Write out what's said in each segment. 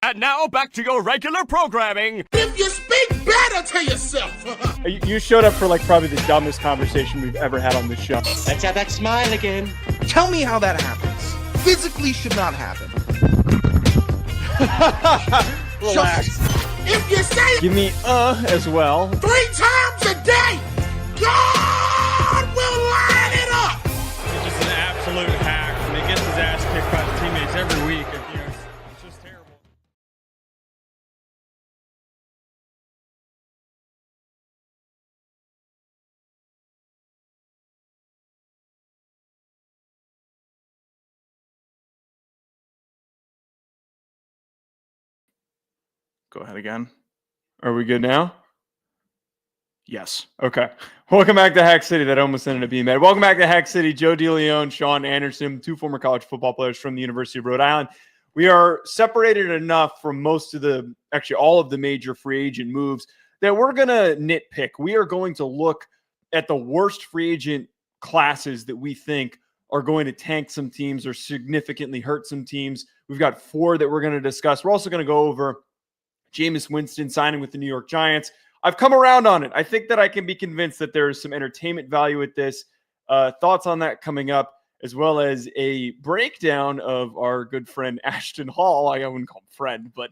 And now back to your regular programming. If you speak better to yourself. You showed up for like probably the dumbest conversation we've ever had on this show. Let's have that smile again. Tell me how that happens. Physically should not happen. Relax. If you say Give me as well. 3 times a day, God will line it up. He's just an absolute hack, and he gets his ass kicked by his teammates every week. It's just terrible. Go ahead again. Are we good now? Yes. Okay. Welcome back to Hack City. That almost ended up being bad. Welcome back to Hack City. Joe DeLeone, Sean Anderson, 2 former college football players from the University of Rhode Island. We are separated enough from all of the major free agent moves that we're going to nitpick. We are going to look at the worst free agent classes that we think are going to tank some teams or significantly hurt some teams. We've got 4 that we're going to discuss. We're also going to go over Jameis Winston signing with the New York Giants. I've come around on it. I think that I can be convinced that there is some entertainment value with this. Thoughts on that coming up, as well as a breakdown of our good friend Ashton Hall. I wouldn't call him friend, but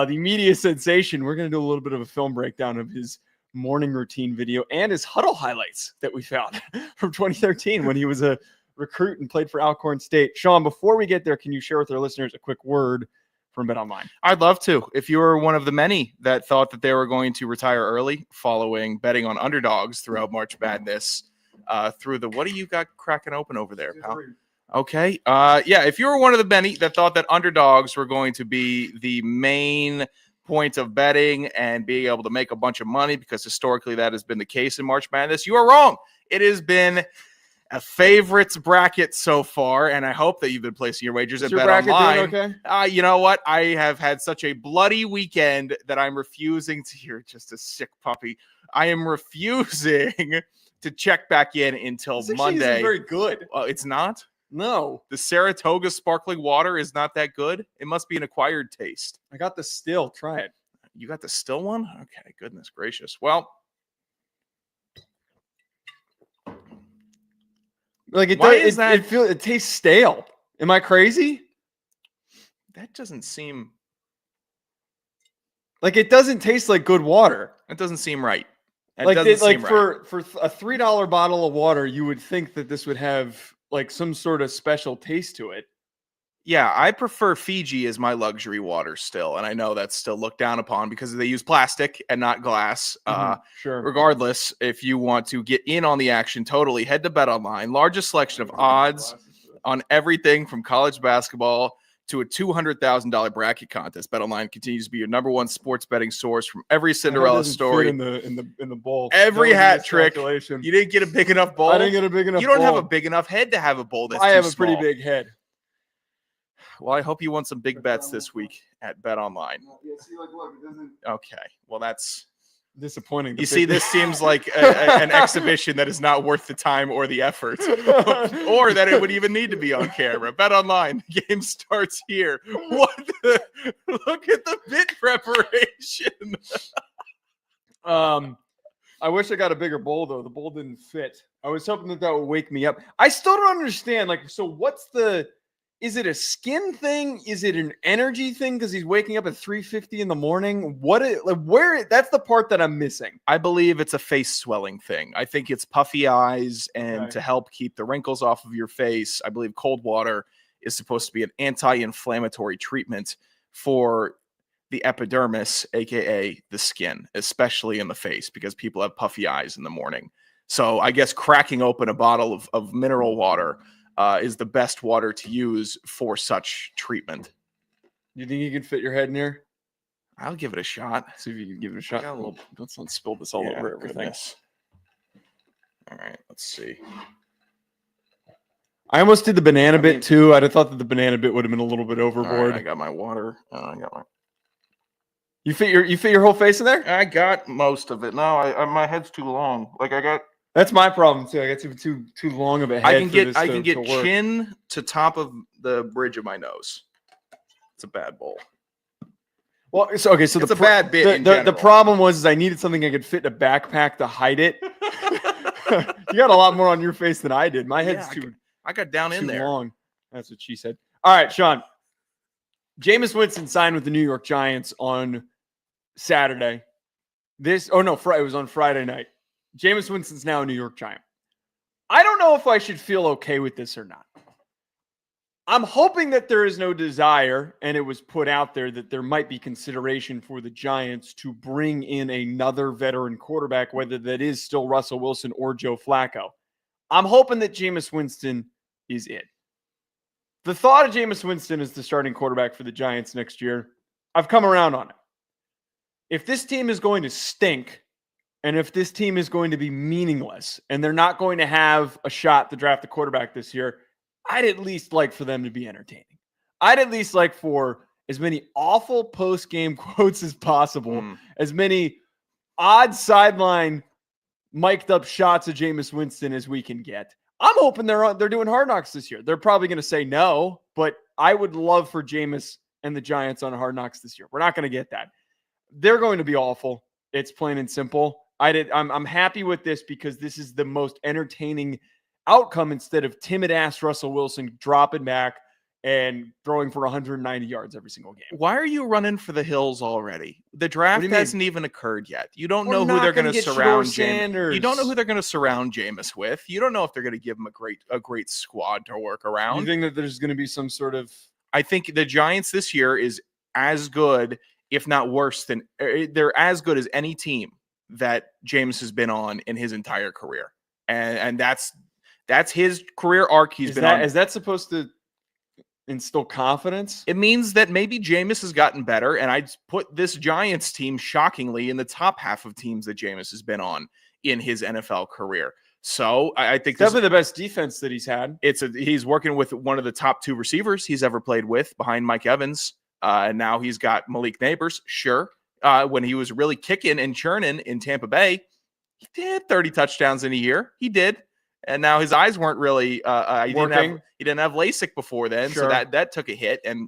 the media sensation. We're going to do a little bit of a film breakdown of his morning routine video and his huddle highlights that we found from 2013 when he was a recruit and played for Alcorn State. Sean, before we get there, can you share with our listeners a quick word from BetOnline? I'd love to. If you were one of the many that thought that they were going to retire early following betting on underdogs throughout March Madness, through the, what do you got cracking open over there, pal? Okay. If you were one of the many that thought that underdogs were going to be the main point of betting and being able to make a bunch of money, because historically that has been the case in March Madness, you are wrong. It has been a favorites bracket so far, and I hope that you've been placing your wagers at BetOnline. Okay? You know what? I have had such a bloody weekend that I'm refusing to. You're just a sick puppy. I am refusing to check back in until This Monday. isn't very good. It's not? No. The Saratoga sparkling water is not that good? It must be an acquired taste. I got the still. Try it. You got the still one? Okay, goodness gracious. Well, like it tastes stale. Am I crazy? that doesn't seem like it doesn't taste like good water. That doesn't seem right. For a $3 bottle of water, you would think that this would have like some sort of special taste to it. Yeah, I prefer Fiji as my luxury water still, and I know that's still looked down upon because they use plastic and not glass. Sure. Regardless, if you want to get in on the action totally, head to BetOnline. Largest selection of odds on everything from college basketball to a $200,000 bracket contest. BetOnline continues to be your number one sports betting source from every Cinderella story in the bowl. Every hat trick. You didn't get a big enough bowl. I didn't get a big enough. You don't bowl. have a big enough head to have a bowl. That's I have a small. pretty big head. Well, I hope you won some big bets this week at BetOnline. Yeah, see, look, it doesn't. Okay, well that's disappointing. You see, this seems like an exhibition that is not worth the time or the effort, or that it would even need to be on camera. BetOnline, the game starts here. Look at the bit preparation. I wish I got a bigger bowl though. The bowl didn't fit. I was hoping that would wake me up. I still don't understand. So what's the? Is it a skin thing? Is it an energy thing? Because he's waking up at 3:50 in the morning. That's the part that I'm missing. I believe it's a face swelling thing. I think it's puffy eyes, and to help keep the wrinkles off of your face, I believe cold water is supposed to be an anti-inflammatory treatment for the epidermis, aka the skin, especially in the face, because people have puffy eyes in the morning. So I guess cracking open a bottle of mineral water is the best water to use for such treatment. You think you can fit your head in here? I'll give it a shot. See if you can give it a shot. Let's not spill this all over everything. Goodness. All right, let's see. I almost did the banana bit too. I'd have thought that the banana bit would have been a little bit overboard. Right, I got my water. You fit your whole face in there? I got most of it. No, my head's too long. That's my problem too. I got too long of a head. I can get chin to top of the bridge of my nose. It's a bad bowl. Well, so It's a bad bit in The general. problem was I needed something I could fit in a backpack to hide it. You got a lot more on your face than I did. My head's I got down in too there. long. That's what she said. All right, Sean. Jameis Winston signed with the New York Giants on Saturday. It was on Friday night. Jameis Winston's now a New York Giant. I don't know if I should feel okay with this or not. I'm hoping that there is no desire, and it was put out there that there might be consideration for the Giants to bring in another veteran quarterback, whether that is still Russell Wilson or Joe Flacco. I'm hoping that Jameis Winston is it. The thought of Jameis Winston as the starting quarterback for the Giants next year, I've come around on it. If this team is going to stink, and if this team is going to be meaningless, and they're not going to have a shot to draft a quarterback this year, I'd at least like for them to be entertaining. I'd at least like for as many awful post-game quotes as possible, as many odd sideline mic'd up shots of Jameis Winston as we can get. I'm hoping they're doing Hard Knocks this year. They're probably going to say no, but I would love for Jameis and the Giants on Hard Knocks this year. We're not going to get that. They're going to be awful. It's plain and simple. I'm happy with this because this is the most entertaining outcome instead of timid ass Russell Wilson dropping back and throwing for 190 yards every single game. Why are you running for the hills already? The draft hasn't even occurred yet. You don't know who they're going to surround Jameis. You don't know who they're going to surround Jameis with. You don't know if they're going to give him a great squad to work around. You think that there's going to be some sort of? I think the Giants this year is as good, if not worse than they're as good as any team that Jameis has been on in his entire career, and that's his career arc. Is that supposed to instill confidence? It means that maybe Jameis has gotten better, and I'd put this Giants team shockingly in the top half of teams that Jameis has been on in his NFL career. So I think definitely the best defense that he's had. He's working with one of the top two receivers he's ever played with behind Mike Evans. And now he's got Malik Neighbors. Sure. When he was really kicking and churning in Tampa Bay, he did 30 touchdowns in a year. He did. And now his eyes weren't really he didn't have LASIK before then. Sure. So that took a hit. And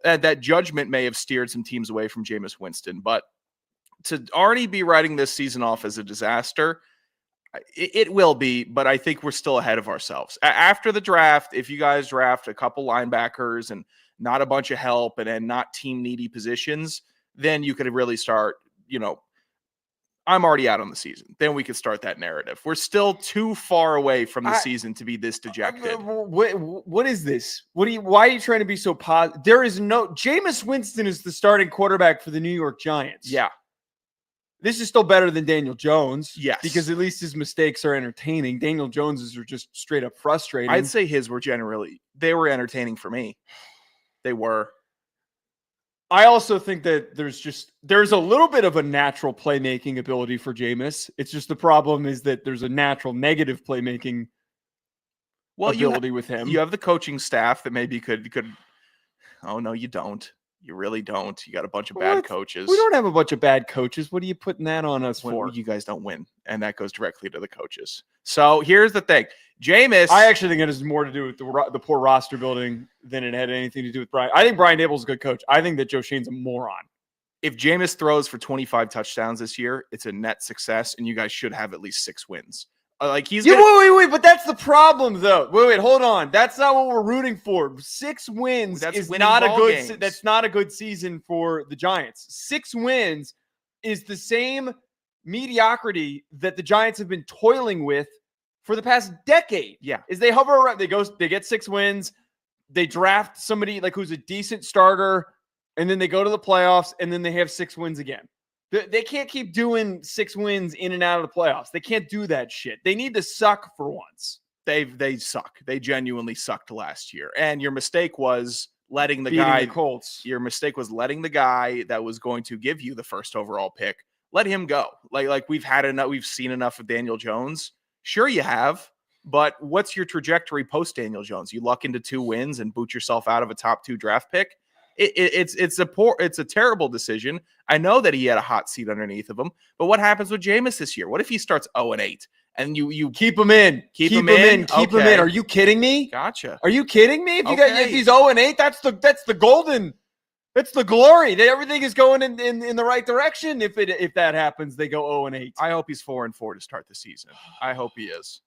that judgment may have steered some teams away from Jameis Winston. But to already be writing this season off as a disaster, it will be, but I think we're still ahead of ourselves. After the draft, if you guys draft a couple linebackers and not a bunch of help and then not team needy positions, then you could really start, I'm already out on the season. Then we could start that narrative. We're still too far away from the season to be this dejected. What is this? Why are you trying to be so positive? There is Jameis Winston is the starting quarterback for the New York Giants. Yeah. This is still better than Daniel Jones. Yes. Because at least his mistakes are entertaining. Daniel Jones's are just straight up frustrating. I'd say his were they were entertaining for me. They were. I also think that there's a little bit of a natural playmaking ability for Jameis. It's just the problem is that there's a natural negative playmaking ability with him. You have the coaching staff that maybe could. Oh no, you don't. You really don't. You got a bunch of bad coaches. We don't have a bunch of bad coaches. What are you putting that on us for? You guys don't win, and that goes directly to the coaches. So here's the thing. Jameis. I actually think it has more to do with the poor roster building than it had anything to do with Brian. I think Brian Daboll's a good coach. I think that Joe Shane's a moron. If Jameis throws for 25 touchdowns this year, it's a net success, and you guys should have at least 6 wins. Wait, but that's the problem, though. Wait, hold on. That's not what we're rooting for. 6 wins is not a good. That's not a good season for the Giants. 6 wins is the same mediocrity that the Giants have been toiling with for the past decade. Yeah, is they hover around. They get 6 wins. They draft somebody who's a decent starter, and then they go to the playoffs, and then they have 6 wins again. They can't keep doing 6 wins in and out of the playoffs. They can't do that shit. They need to suck for once. They suck. They genuinely sucked last year. And your mistake was letting the Colts. Your mistake was letting the guy that was going to give you the first overall pick, let him go. Like we've seen enough of Daniel Jones. Sure you have, but what's your trajectory post Daniel Jones? You luck into 2 wins and boot yourself out of a top 2 draft pick. It's a terrible decision. I know that he had a hot seat underneath of him, but what happens with Jameis this year? What if he starts 0-8 and you keep him in? Keep him in. Are you kidding me? Gotcha. Are you kidding me? If he's 0-8, that's the It's the glory. Everything is going in the right direction. If that happens, they go 0-8. I hope he's 4-4 to start the season. I hope he is.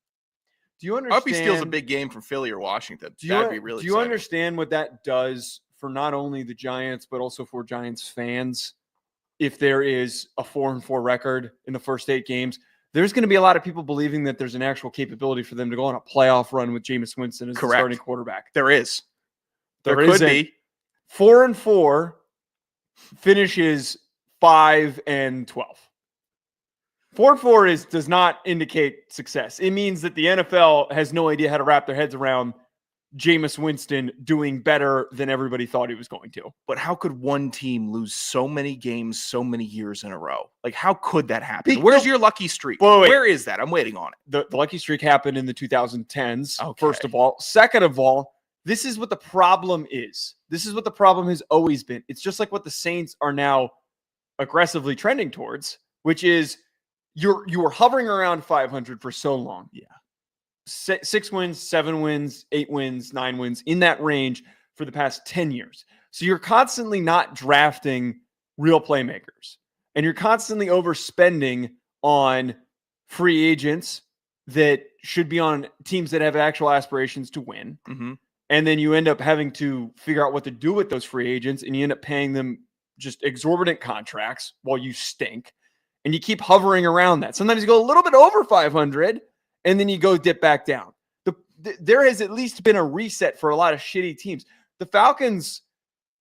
Do you understand? I hope he steals a big game from Philly or Washington. That'd be really. Do you understand what that does for not only the Giants but also for Giants fans? If there is a 4-4 record in the first 8 games, there's going to be a lot of people believing that there's an actual capability for them to go on a playoff run with Jameis Winston as the starting quarterback. There is. There could be. 4-4 finishes 5-12. 4-4 does not indicate success. It means that the NFL has no idea how to wrap their heads around Jameis Winston doing better than everybody thought he was going to. But how could one team lose so many games so many years in a row? Like, how could that happen? Where's your lucky streak? Wait. Where is that? I'm waiting on it. The lucky streak happened in the 2010s, Okay. first of all. Second of all, this is what the problem is. This is what the problem has always been. It's just like what the Saints are now aggressively trending towards, which is you were hovering around 500 for so long. Yeah. 6 wins, 7 wins, 8 wins, 9 wins, in that range for the past 10 years. So you're constantly not drafting real playmakers, and you're constantly overspending on free agents that should be on teams that have actual aspirations to win. Mm-hmm. And then you end up having to figure out what to do with those free agents, and you end up paying them just exorbitant contracts while you stink. And you keep hovering around that. Sometimes you go a little bit over 500, and then you go dip back down. There has at least been a reset for a lot of shitty teams. The Falcons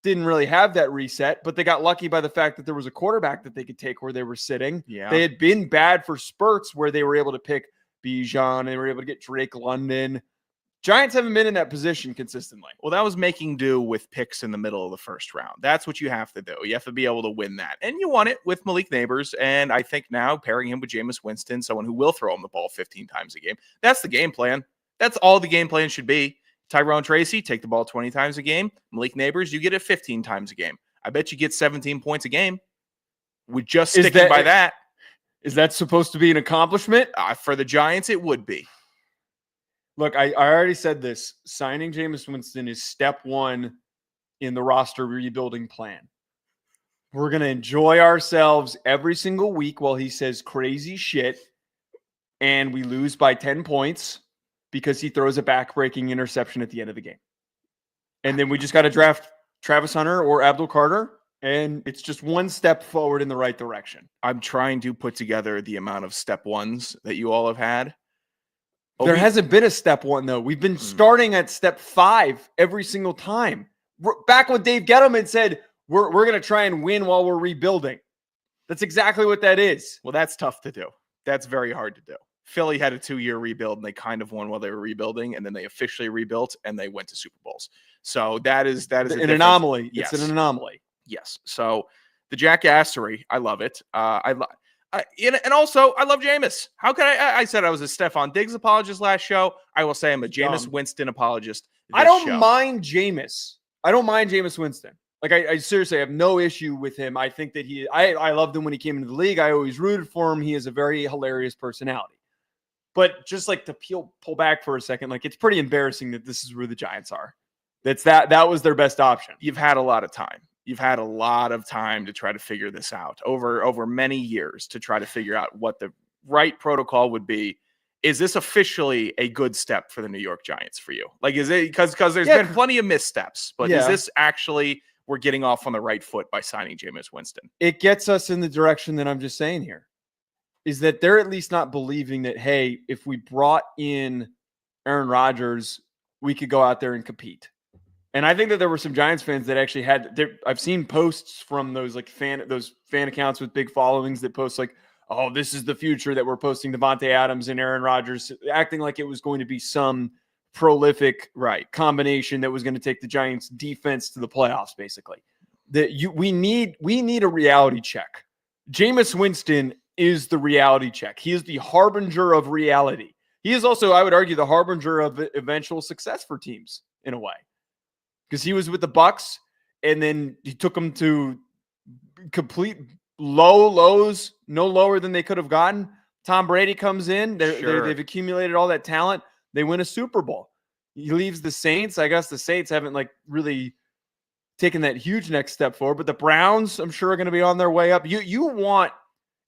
didn't really have that reset, but they got lucky by the fact that there was a quarterback that they could take where they were sitting. Yeah. They had been bad for spurts where they were able to pick Bijan, and they were able to get Drake London. Giants haven't been in that position consistently. Well, that was making do with picks in the middle of the first round. That's what you have to do. You have to be able to win that. And you won it with Malik Neighbors. And I think now pairing him with Jameis Winston, someone who will throw him the ball 15 times a game, that's the game plan. That's all the game plan should be. Tyrone Tracy, take the ball 20 times a game. Malik Neighbors, you get it 15 times a game. I bet you get 17 points a game with just sticking by that. Is that supposed to be an accomplishment? For the Giants, it would be. Look, I already said this. Signing Jameis Winston is step 1 in the roster rebuilding plan. We're going to enjoy ourselves every single week while he says crazy shit, and we lose by 10 points because he throws a back-breaking interception at the end of the game. And then we just got to draft Travis Hunter or Abdul Carter, and it's just one step forward in the right direction. I'm trying to put together the amount of step ones that you all have had. There hasn't been a step 1, though. We've been starting at step 5 every single time. Back when Dave Gettleman said, we're going to try and win while we're rebuilding. That's exactly what that is. Well, that's tough to do. That's very hard to do. Philly had a 2-year rebuild, and they kind of won while they were rebuilding, and then they officially rebuilt, and they went to Super Bowls. So that is an anomaly. Yes. It's an anomaly. Yes. So the jackassery, I love it. And also, I love Jameis. How can I said I was a Stephon Diggs apologist last show. I will say I'm a Jameis Winston apologist. I don't mind Jameis. I don't mind Jameis Winston. Like, I seriously have no issue with him. I think that I loved him when he came into the league. I always rooted for him. He is a very hilarious personality. But just like to pull back for a second, like, it's pretty embarrassing that this is where the Giants are. That was their best option. You've had a lot of time. You've had a lot of time to try to figure this out over many years to try to figure out what the right protocol would be. Is this officially a good step for the New York Giants for you? Like, is it because there's been plenty of missteps, but is this actually we're getting off on the right foot by signing Jameis Winston? It gets us in the direction that I'm just saying here, is that they're at least not believing that, hey, if we brought in Aaron Rodgers, we could go out there and compete. And I think that there were some Giants fans that actually I've seen posts from those fan accounts with big followings that post like, oh, this is the future, that we're posting Devontae Adams and Aaron Rodgers, acting like it was going to be some prolific combination that was going to take the Giants defense to the playoffs, basically. We need a reality check. Jameis Winston is the reality check. He is the harbinger of reality. He is also, I would argue, the harbinger of eventual success for teams in a way. Because he was with the Bucs, and then he took them to complete lows, no lower than they could have gotten. Tom Brady comes in. They've accumulated all that talent. They win a Super Bowl. He leaves the Saints. I guess the Saints haven't really taken that huge next step forward. But the Browns, I'm sure, are going to be on their way up. You want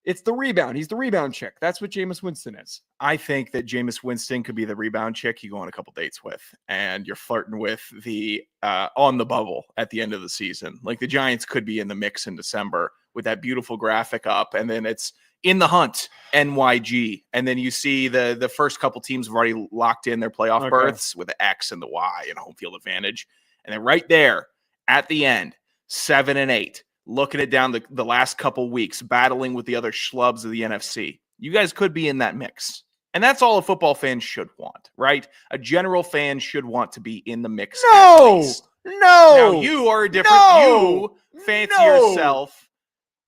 it's the rebound. He's the rebound chick. That's what Jameis Winston is. I think that Jameis Winston could be the rebound chick you go on a couple dates with, and you're flirting with the on the bubble at the end of the season. Like the Giants could be in the mix in December with that beautiful graphic up, and then it's in the hunt, NYG. And then you see the first couple teams have already locked in their playoff berths with the X and the Y and home field advantage. And then right there at the end, 7 and 8. Looking it down the last couple weeks, battling with the other schlubs of the NFC. You guys could be in that mix. And that's all a football fan should want, right? A general fan should want to be in the mix. No! Now you are a different, you fancy yourself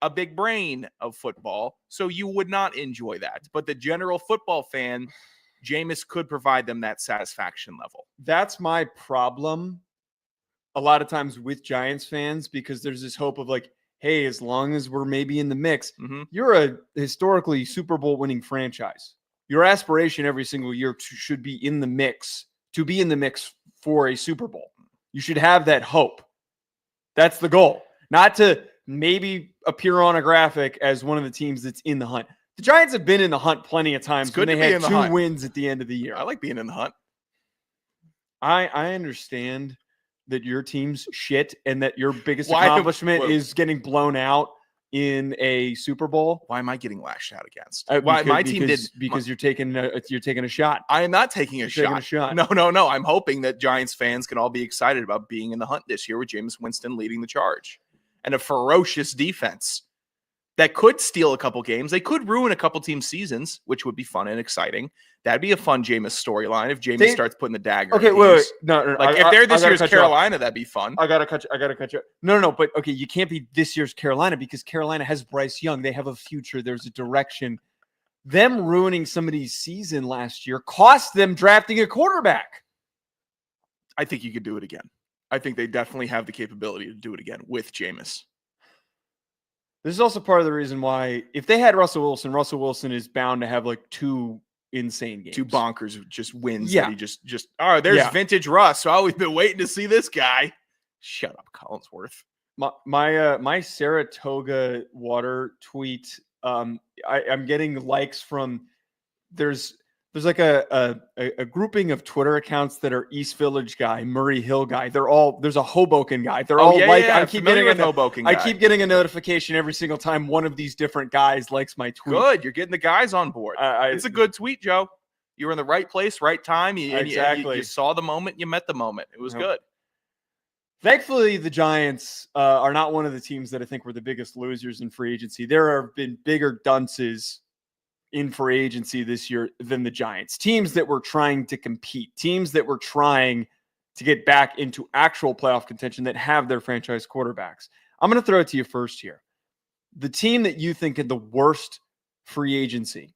a big brain of football, so you would not enjoy that. But the general football fan, Jameis could provide them that satisfaction level. That's my problem a lot of times with Giants fans, because there's this hope of like, hey, as long as we're maybe in the mix, you're a historically Super Bowl winning franchise. Your aspiration every single year should be in the mix, to be in the mix for a Super Bowl. You should have that hope. That's the goal, not to maybe appear on a graphic as one of the teams that's in the hunt. The Giants have been in the hunt plenty of times when they had 2 wins at the end of the year. I like being in the hunt. I understand that your team's shit and that your biggest accomplishment is getting blown out in a Super Bowl. Why am I getting lashed out against? Because you're taking a shot. I am not taking a shot. No. I'm hoping that Giants fans can all be excited about being in the hunt this year with Jameis Winston leading the charge and a ferocious defense that could steal a couple games. They could ruin a couple team seasons, which would be fun and exciting. That'd be a fun Jameis storyline if Jameis starts putting the dagger. Okay, wait. No. Like if they're this year's Carolina, that'd be fun. I gotta cut you. No. But okay, you can't be this year's Carolina because Carolina has Bryce Young. They have a future. There's a direction. Them ruining somebody's season last year cost them drafting a quarterback. I think you could do it again. I think they definitely have the capability to do it again with Jameis. This is also part of the reason why if they had Russell Wilson is bound to have like 2 insane games. 2 bonkers just wins. Yeah. That he just there's vintage Russ. So I've been waiting to see this guy. Shut up, Collinsworth. My Saratoga water tweet. I'm getting likes from there's like a grouping of Twitter accounts that are East Village guy, Murray Hill guy. There's a Hoboken guy. They're all I keep getting a notification every single time one of these different guys likes my tweet. Good. You're getting the guys on board. It's a good tweet, Joe. You were in the right place, right time. You saw the moment. You met the moment. It was good. Thankfully, the Giants are not one of the teams that I think were the biggest losers in free agency. There have been bigger dunces in free agency this year than the Giants. Teams that were trying to compete, teams that were trying to get back into actual playoff contention that have their franchise quarterbacks. I'm going to throw it to you first here. The team that you think had the worst free agency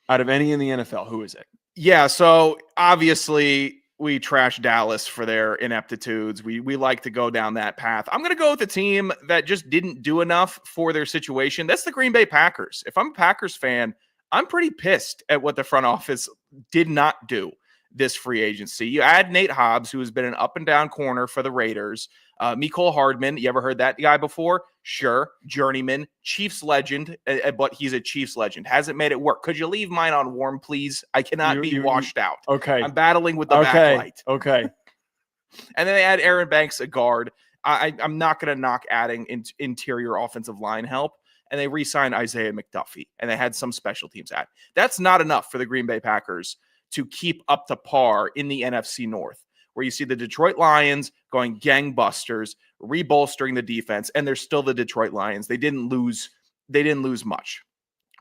out of any in the NFL, who is it? Yeah, so obviously we trash Dallas for their ineptitudes. We like to go down that path. I'm going to go with a team that just didn't do enough for their situation. That's the Green Bay Packers. If I'm a Packers fan, I'm pretty pissed at what the front office did not do this free agency. You add Nate Hobbs, who has been an up and down corner for the Raiders. Mecole Hardman, you ever heard that guy before? Sure. Journeyman, Chiefs legend, but he's a Chiefs legend. Hasn't made it work. Could you leave mine on warm, please? I cannot be washed out. Okay. I'm battling with the backlight. Okay. And then they add Aaron Banks, a guard. I'm not going to knock adding interior offensive line help. And they re-signed Isaiah McDuffie, and they had some special teams at. That's not enough for the Green Bay Packers to keep up to par in the NFC North, where you see the Detroit Lions going gangbusters, rebolstering the defense, and they're still the Detroit Lions. They didn't lose much.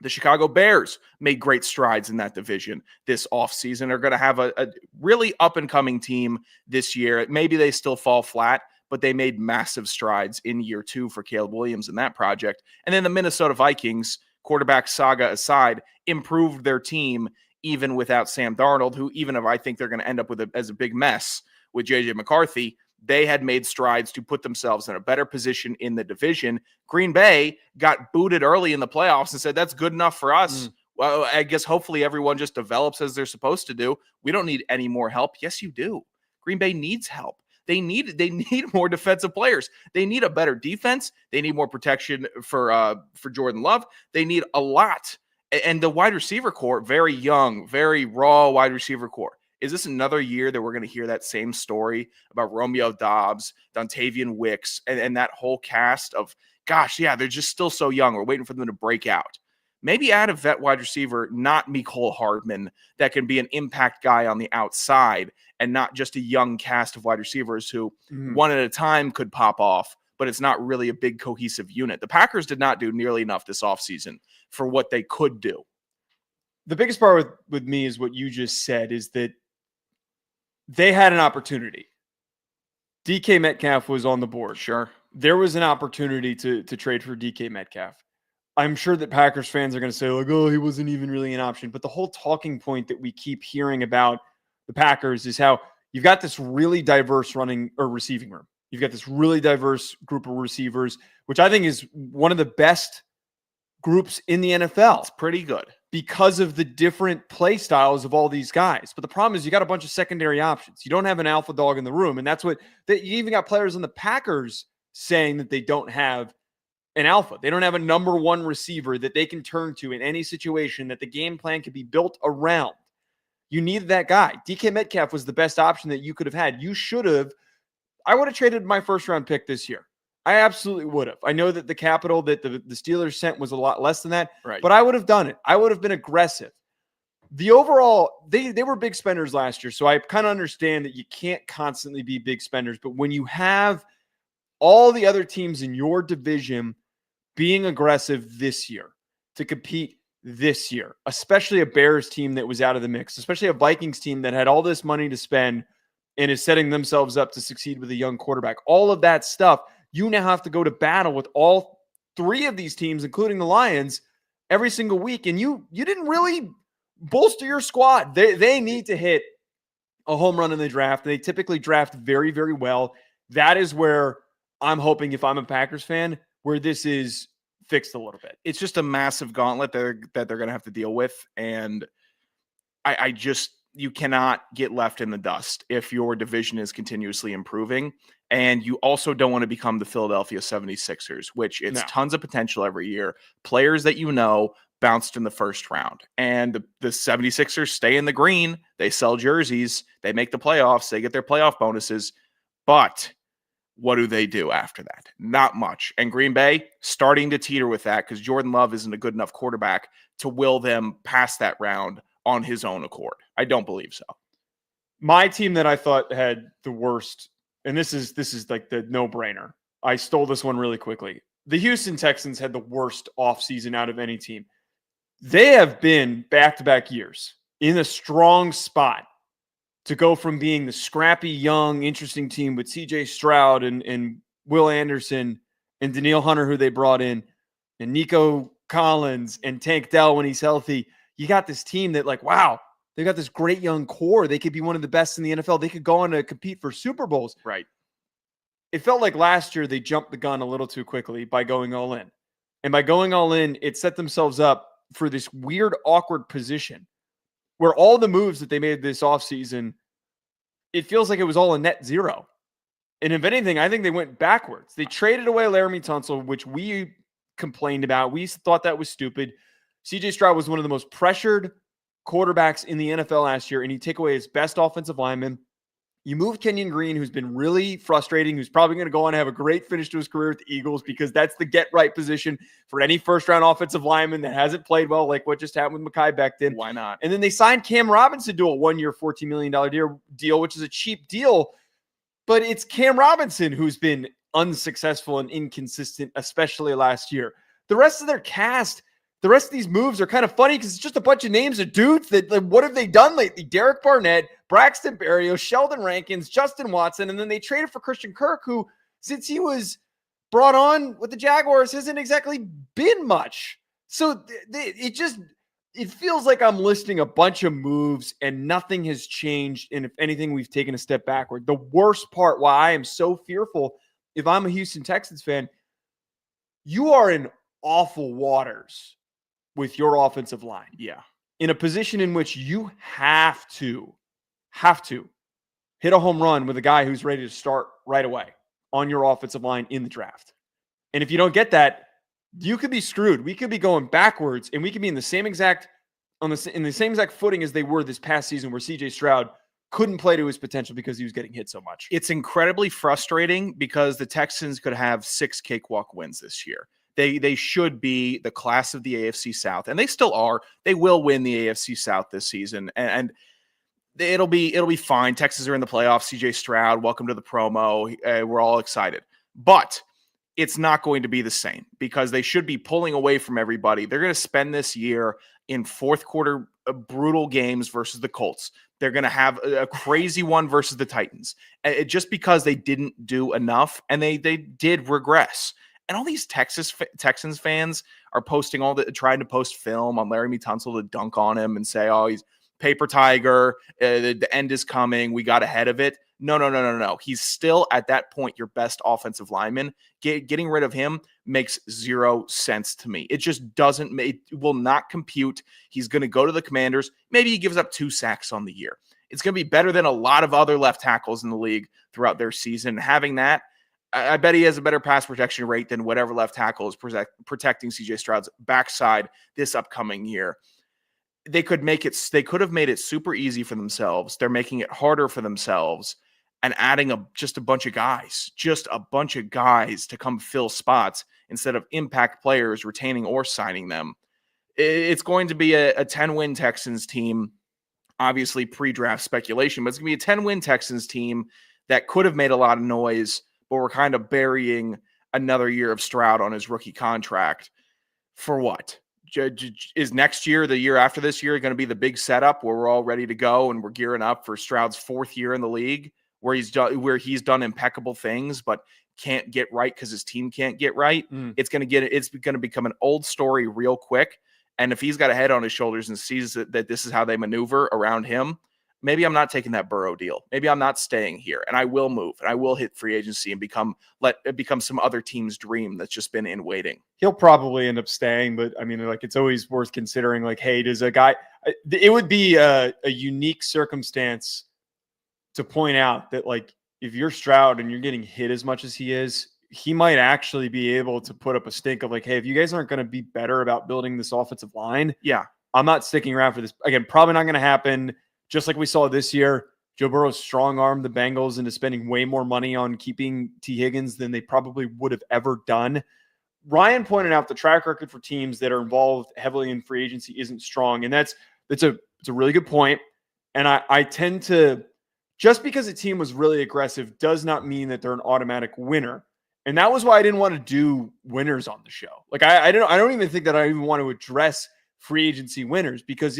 The Chicago Bears made great strides in that division this offseason. They're going to have a really up-and-coming team this year. Maybe they still fall flat, but they made massive strides in year 2 for Caleb Williams in that project. And then the Minnesota Vikings, quarterback saga aside, improved their team even without Sam Darnold, who even if I think they're going to end up as a big mess with J.J. McCarthy, they had made strides to put themselves in a better position in the division. Green Bay got booted early in the playoffs and said, that's good enough for us. Well, I guess hopefully everyone just develops as they're supposed to do. We don't need any more help. Yes, you do. Green Bay needs help. They need more defensive players. They need a better defense. They need more protection for Jordan Love. They need a lot. And the wide receiver core, very young, very raw wide receiver core. Is this another year that we're going to hear that same story about Romeo Doubs, Dontavian Wicks, and that whole cast of, gosh, yeah, they're just still so young. We're waiting for them to break out. Maybe add a vet wide receiver, not Mecole Hardman, that can be an impact guy on the outside and not just a young cast of wide receivers who one at a time could pop off, but it's not really a big cohesive unit. The Packers did not do nearly enough this offseason for what they could do. The biggest part with me is what you just said, is that they had an opportunity. DK Metcalf was on the board. Sure. There was an opportunity to trade for DK Metcalf. I'm sure that Packers fans are going to say, like, oh, he wasn't even really an option. But the whole talking point that we keep hearing about the Packers is how you've got this really diverse running or receiving room. You've got this really diverse group of receivers, which I think is one of the best groups in the NFL. It's pretty good because of the different play styles of all these guys. But the problem is you got a bunch of secondary options. You don't have an alpha dog in the room. And that's what you even got players on the Packers saying that they don't have an alpha. They don't have a number one receiver that they can turn to in any situation that the game plan could be built around. You need that guy. DK Metcalf was the best option that you could have had. I would have traded my first round pick this year. I absolutely would have. I know that the capital that the Steelers sent was a lot less than that, right, but I would have done it. I would have been aggressive. The overall, they were big spenders last year, so I kind of understand that you can't constantly be big spenders, but when you have all the other teams in your division being aggressive this year to compete this year, especially a Bears team that was out of the mix, especially a Vikings team that had all this money to spend and is setting themselves up to succeed with a young quarterback, all of that stuff, you now have to go to battle with all three of these teams, including the Lions, every single week. And you didn't really bolster your squad. They need to hit a home run in the draft. They typically draft very, very well. That is where I'm hoping, if I'm a Packers fan, where this is fixed a little bit. It's just a massive gauntlet that they're going to have to deal with. And you cannot get left in the dust if your division is continuously improving. And you also don't want to become the Philadelphia 76ers, which it's tons of potential every year. Players that bounced in the first round. And the 76ers stay in the green. They sell jerseys. They make the playoffs. They get their playoff bonuses. But what do they do after that? Not much. And Green Bay starting to teeter with that because Jordan Love isn't a good enough quarterback to will them past that round on his own accord. I don't believe so. My team that I thought had the worst, and this is like the no-brainer. I stole this one really quickly. The Houston Texans had the worst offseason out of any team. They have been back-to-back years in a strong spot to go from being the scrappy, young, interesting team with C.J. Stroud and Will Anderson and Danielle Hunter, who they brought in, and Nico Collins and Tank Dell when he's healthy. You got this team that, like, wow, they got this great young core. They could be one of the best in the NFL. They could go on to compete for Super Bowls. Right. It felt like last year they jumped the gun a little too quickly by going all in. And by going all in, it set themselves up for this weird, awkward position where all the moves that they made this offseason, it feels like it was all a net zero. And if anything, I think they went backwards. They traded away Laramie Tunsil, which we complained about. We thought that was stupid. C.J. Stroud was one of the most pressured quarterbacks in the NFL last year, and you take away his best offensive lineman. You move Kenyon Green, who's been really frustrating, who's probably going to go on to have a great finish to his career with the Eagles because that's the get-right position for any first-round offensive lineman that hasn't played well, like what just happened with Mekhi Becton. Why not? And then they signed Cam Robinson to a one-year, $14 million deal, which is a cheap deal, but it's Cam Robinson who's been unsuccessful and inconsistent, especially last year. The rest of their cast, the rest of these moves are kind of funny because it's just a bunch of names of dudes that, like, what have they done lately? Derek Barnett, Braxton Berrios, Sheldon Rankins, Justin Watson, and then they traded for Christian Kirk, who, since he was brought on with the Jaguars, hasn't exactly been much. So it feels like I'm listing a bunch of moves and nothing has changed. And if anything, we've taken a step backward. The worst part, why I am so fearful, if I'm a Houston Texans fan, you are in awful waters with your offensive line. Yeah. In a position in which you have to hit a home run with a guy who's ready to start right away on your offensive line in the draft. And if you don't get that, you could be screwed. We could be going backwards, and we could be in the same exact footing as they were this past season, where CJ Stroud couldn't play to his potential because he was getting hit so much. It's incredibly frustrating because the Texans could have 6 cakewalk wins this year. They should be the class of the AFC South, and they still are. They will win the AFC South this season, and it'll be fine. Texans are in the playoffs. CJ Stroud, welcome to the promo. We're all excited, but it's not going to be the same because they should be pulling away from everybody. They're going to spend this year in fourth quarter brutal games versus the Colts. They're going to have a crazy one versus the Titans, just because they didn't do enough, and they did regress. And all these Texans fans are trying to post film on Laremy Tunsil to dunk on him and say, "Oh, he's paper tiger. The end is coming. We got ahead of it." No. He's still at that point your best offensive lineman. Getting rid of him makes 0 sense to me. It just doesn't. It will not compute. He's going to go to the Commanders. Maybe he gives up 2 sacks on the year. It's going to be better than a lot of other left tackles in the league throughout their season. Having that, I bet he has a better pass protection rate than whatever left tackle is protecting CJ Stroud's backside this upcoming year. They could have made it super easy for themselves. They're making it harder for themselves and adding just a bunch of guys to come fill spots instead of impact players, retaining or signing them. It's going to be a 10-win Texans team, obviously pre-draft speculation, but it's going to be a 10-win Texans team that could have made a lot of noise, but we're kind of burying another year of Stroud on his rookie contract. For what? Is next year, the year after this year, going to be the big setup where we're all ready to go and we're gearing up for Stroud's 4th year in the league, where he's done impeccable things but can't get right because his team can't get right? It's going to become an old story real quick. And if he's got a head on his shoulders and sees that this is how they maneuver around him, maybe I'm not taking that Burrow deal. Maybe I'm not staying here, and I will move, and I will hit free agency and become some other team's dream that's just been in waiting. He'll probably end up staying, but I mean, like, it's always worth considering, like, hey, does a guy, it would be a unique circumstance to point out that, like, if you're Stroud and you're getting hit as much as he is, he might actually be able to put up a stink of, like, hey, if you guys aren't going to be better about building this offensive line, yeah, I'm not sticking around for this. Again, probably not going to happen. Just like we saw this year, Joe Burrow strong-armed the Bengals into spending way more money on keeping T. Higgins than they probably would have ever done. Ryan pointed out the track record for teams that are involved heavily in free agency isn't strong, and that's a really good point. And I tend to, just because a team was really aggressive does not mean that they're an automatic winner. And that was why I didn't want to do winners on the show. Like, I don't even think that I even want to address free agency winners, because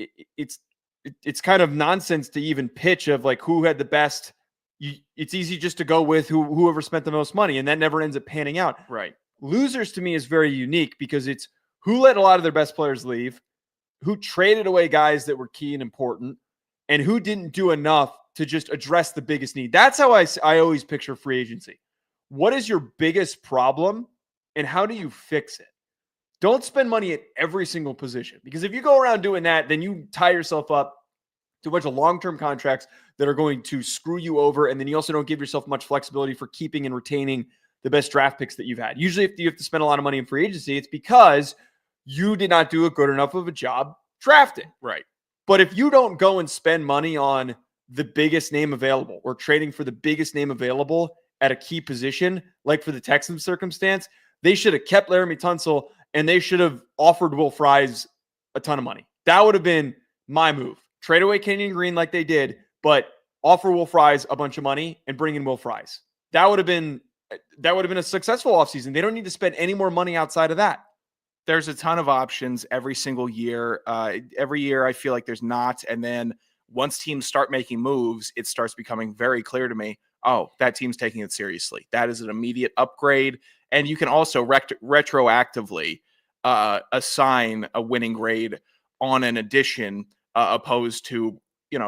it's kind of nonsense to even pitch of, like, who had the best. It's easy just to go with whoever spent the most money, and that never ends up panning out. Right. Losers to me is very unique because it's who let a lot of their best players leave, who traded away guys that were key and important, and who didn't do enough to just address the biggest need. That's how I always picture free agency. What is your biggest problem, and how do you fix it? Don't spend money at every single position, because if you go around doing that, then you tie yourself up to a bunch of long-term contracts that are going to screw you over. And then you also don't give yourself much flexibility for keeping and retaining the best draft picks that you've had. Usually if you have to spend a lot of money in free agency, it's because you did not do a good enough of a job drafting. Right. But if you don't go and spend money on the biggest name available or trading for the biggest name available at a key position, like for the Texans circumstance, they should have kept Laremy Tunsil and they should have offered Will Fries a ton of money. That would have been my move. Trade away Kenyon Green like they did, but offer Will Fries a bunch of money and bring in Will Fries. That would have been a successful offseason. They don't need to spend any more money outside of that. There's a ton of options every single year. Every year I feel like there's not. And then once teams start making moves, it starts becoming very clear to me, oh, that team's taking it seriously. That is an immediate upgrade. And you can also retroactively assign a winning grade on an addition opposed to,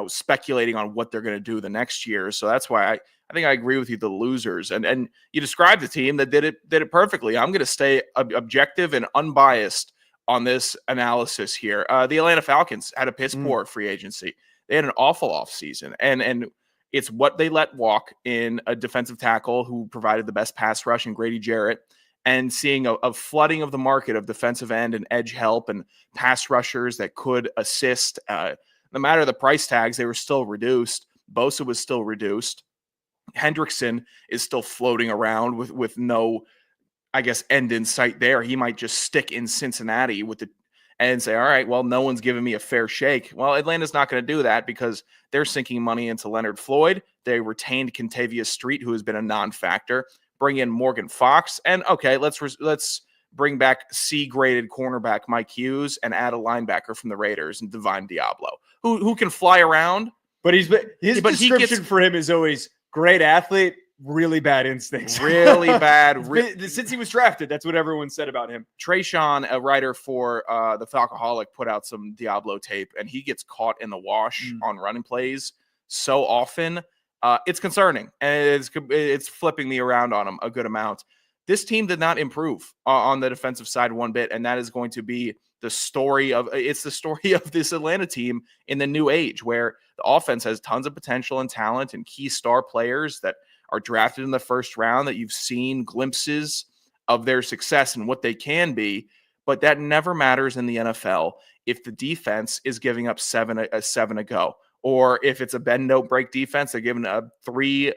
speculating on what they're going to do the next year. So that's why I think I agree with you, the losers. And you described the team that did it perfectly. I'm going to stay objective and unbiased on this analysis here. The Atlanta Falcons had a piss poor free agency. They had an awful offseason. And it's what they let walk in a defensive tackle who provided the best pass rush in Grady Jarrett, and seeing a flooding of the market of defensive end and edge help and pass rushers that could assist. No matter the price tags, they were still reduced. Bosa was still reduced. Hendrickson is still floating around with no, I guess, end in sight there. He might just stick in Cincinnati and say, all right, well, no one's giving me a fair shake. Well, Atlanta's not going to do that because they're sinking money into Leonard Floyd. They retained Kentavious Street, who has been a non-factor. Bring in Morgan Fox. And, okay, let's bring back C-graded cornerback Mike Hughes and add a linebacker from the Raiders and Divine Diablo, who can fly around. But his description for him is always great athlete, really bad instincts. Really bad. Since he was drafted, that's what everyone said about him. Trayshawn, a writer for the Falcoholic, put out some Diablo tape, and he gets caught in the wash on running plays so often. It's concerning, and it's flipping me around on him a good amount. This team did not improve on the defensive side one bit, and that is going to be the story of this Atlanta team in the new age, where the offense has tons of potential and talent and key star players that are drafted in the first round that you've seen glimpses of their success and what they can be, but that never matters in the NFL if the defense is giving up seven a go, or if it's a bend don't break defense, they're giving up three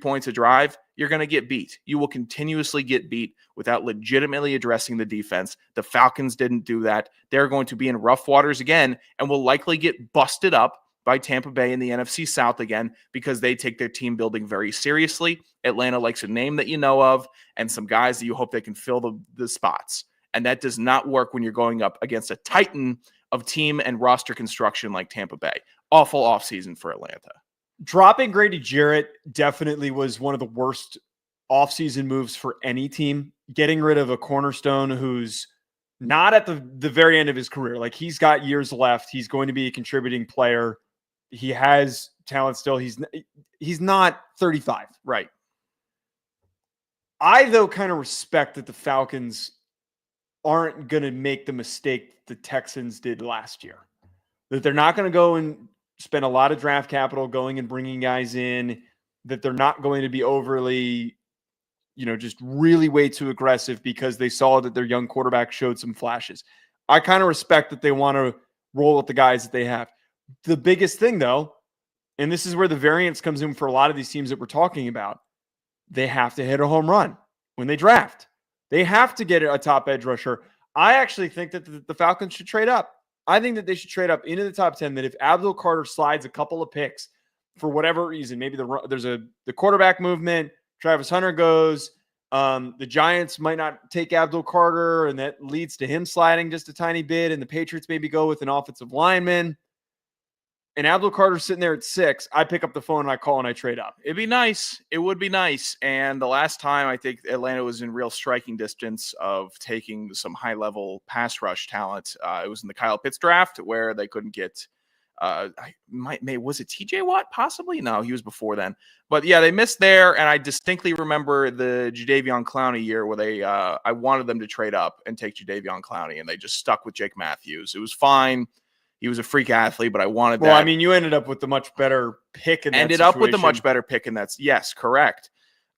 points a drive. You're going to get beat. You will continuously get beat without legitimately addressing the defense. The Falcons didn't do that. They're going to be in rough waters again and will likely get busted up by Tampa Bay in the NFC South again because they take their team building very seriously. Atlanta likes a name that you know of and some guys that you hope they can fill the spots. And that does not work when you're going up against a titan of team and roster construction like Tampa Bay. Awful offseason for Atlanta. Dropping Grady Jarrett definitely was one of the worst offseason moves for any team. Getting rid of a cornerstone who's not at the very end of his career. Like, he's got years left. He's going to be a contributing player. He has talent still. He's not 35. Right. I, though, kind of respect that the Falcons aren't going to make the mistake the Texans did last year. That they're not going to go and spend a lot of draft capital going and bringing guys in, that they're not going to be overly, just really way too aggressive because they saw that their young quarterback showed some flashes. I kind of respect that they want to roll with the guys that they have. The biggest thing, though, and this is where the variance comes in for a lot of these teams that we're talking about, they have to hit a home run when they draft. They have to get a top edge rusher. I actually think that the Falcons should trade up. I think that they should trade up into the top 10, that if Abdul Carter slides a couple of picks for whatever reason, maybe there's the quarterback movement, Travis Hunter goes, the Giants might not take Abdul Carter, and that leads to him sliding just a tiny bit, and the Patriots maybe go with an offensive lineman, and Abdul Carter's sitting there at 6, I pick up the phone and I call and I trade up. It'd be nice. It would be nice. And the last time I think Atlanta was in real striking distance of taking some high-level pass rush talent, it was in the Kyle Pitts draft where they couldn't get was it TJ Watt possibly? No, he was before then. But yeah, they missed there, and I distinctly remember the Jadeveon Clowney year where I wanted them to trade up and take Jadeveon Clowney, and they just stuck with Jake Matthews. It was fine. He was a freak athlete, but I wanted that. Well, I mean, you ended up with the much better pick in that situation. Up with the much better pick, and that's, yes, correct.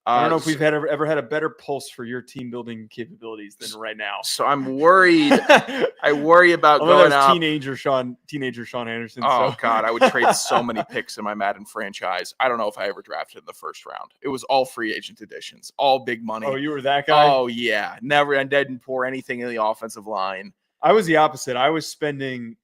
I don't know if we've ever had a better pulse for your team building capabilities than right now. So I'm worried. I worry about going up. Teenager Sean Anderson. Oh, God, I would trade so many picks in my Madden franchise. I don't know if I ever drafted in the first round. It was all free agent additions, all big money. Oh, you were that guy? Oh, yeah. Never, and didn't pour anything in the offensive line. I was the opposite. I was spending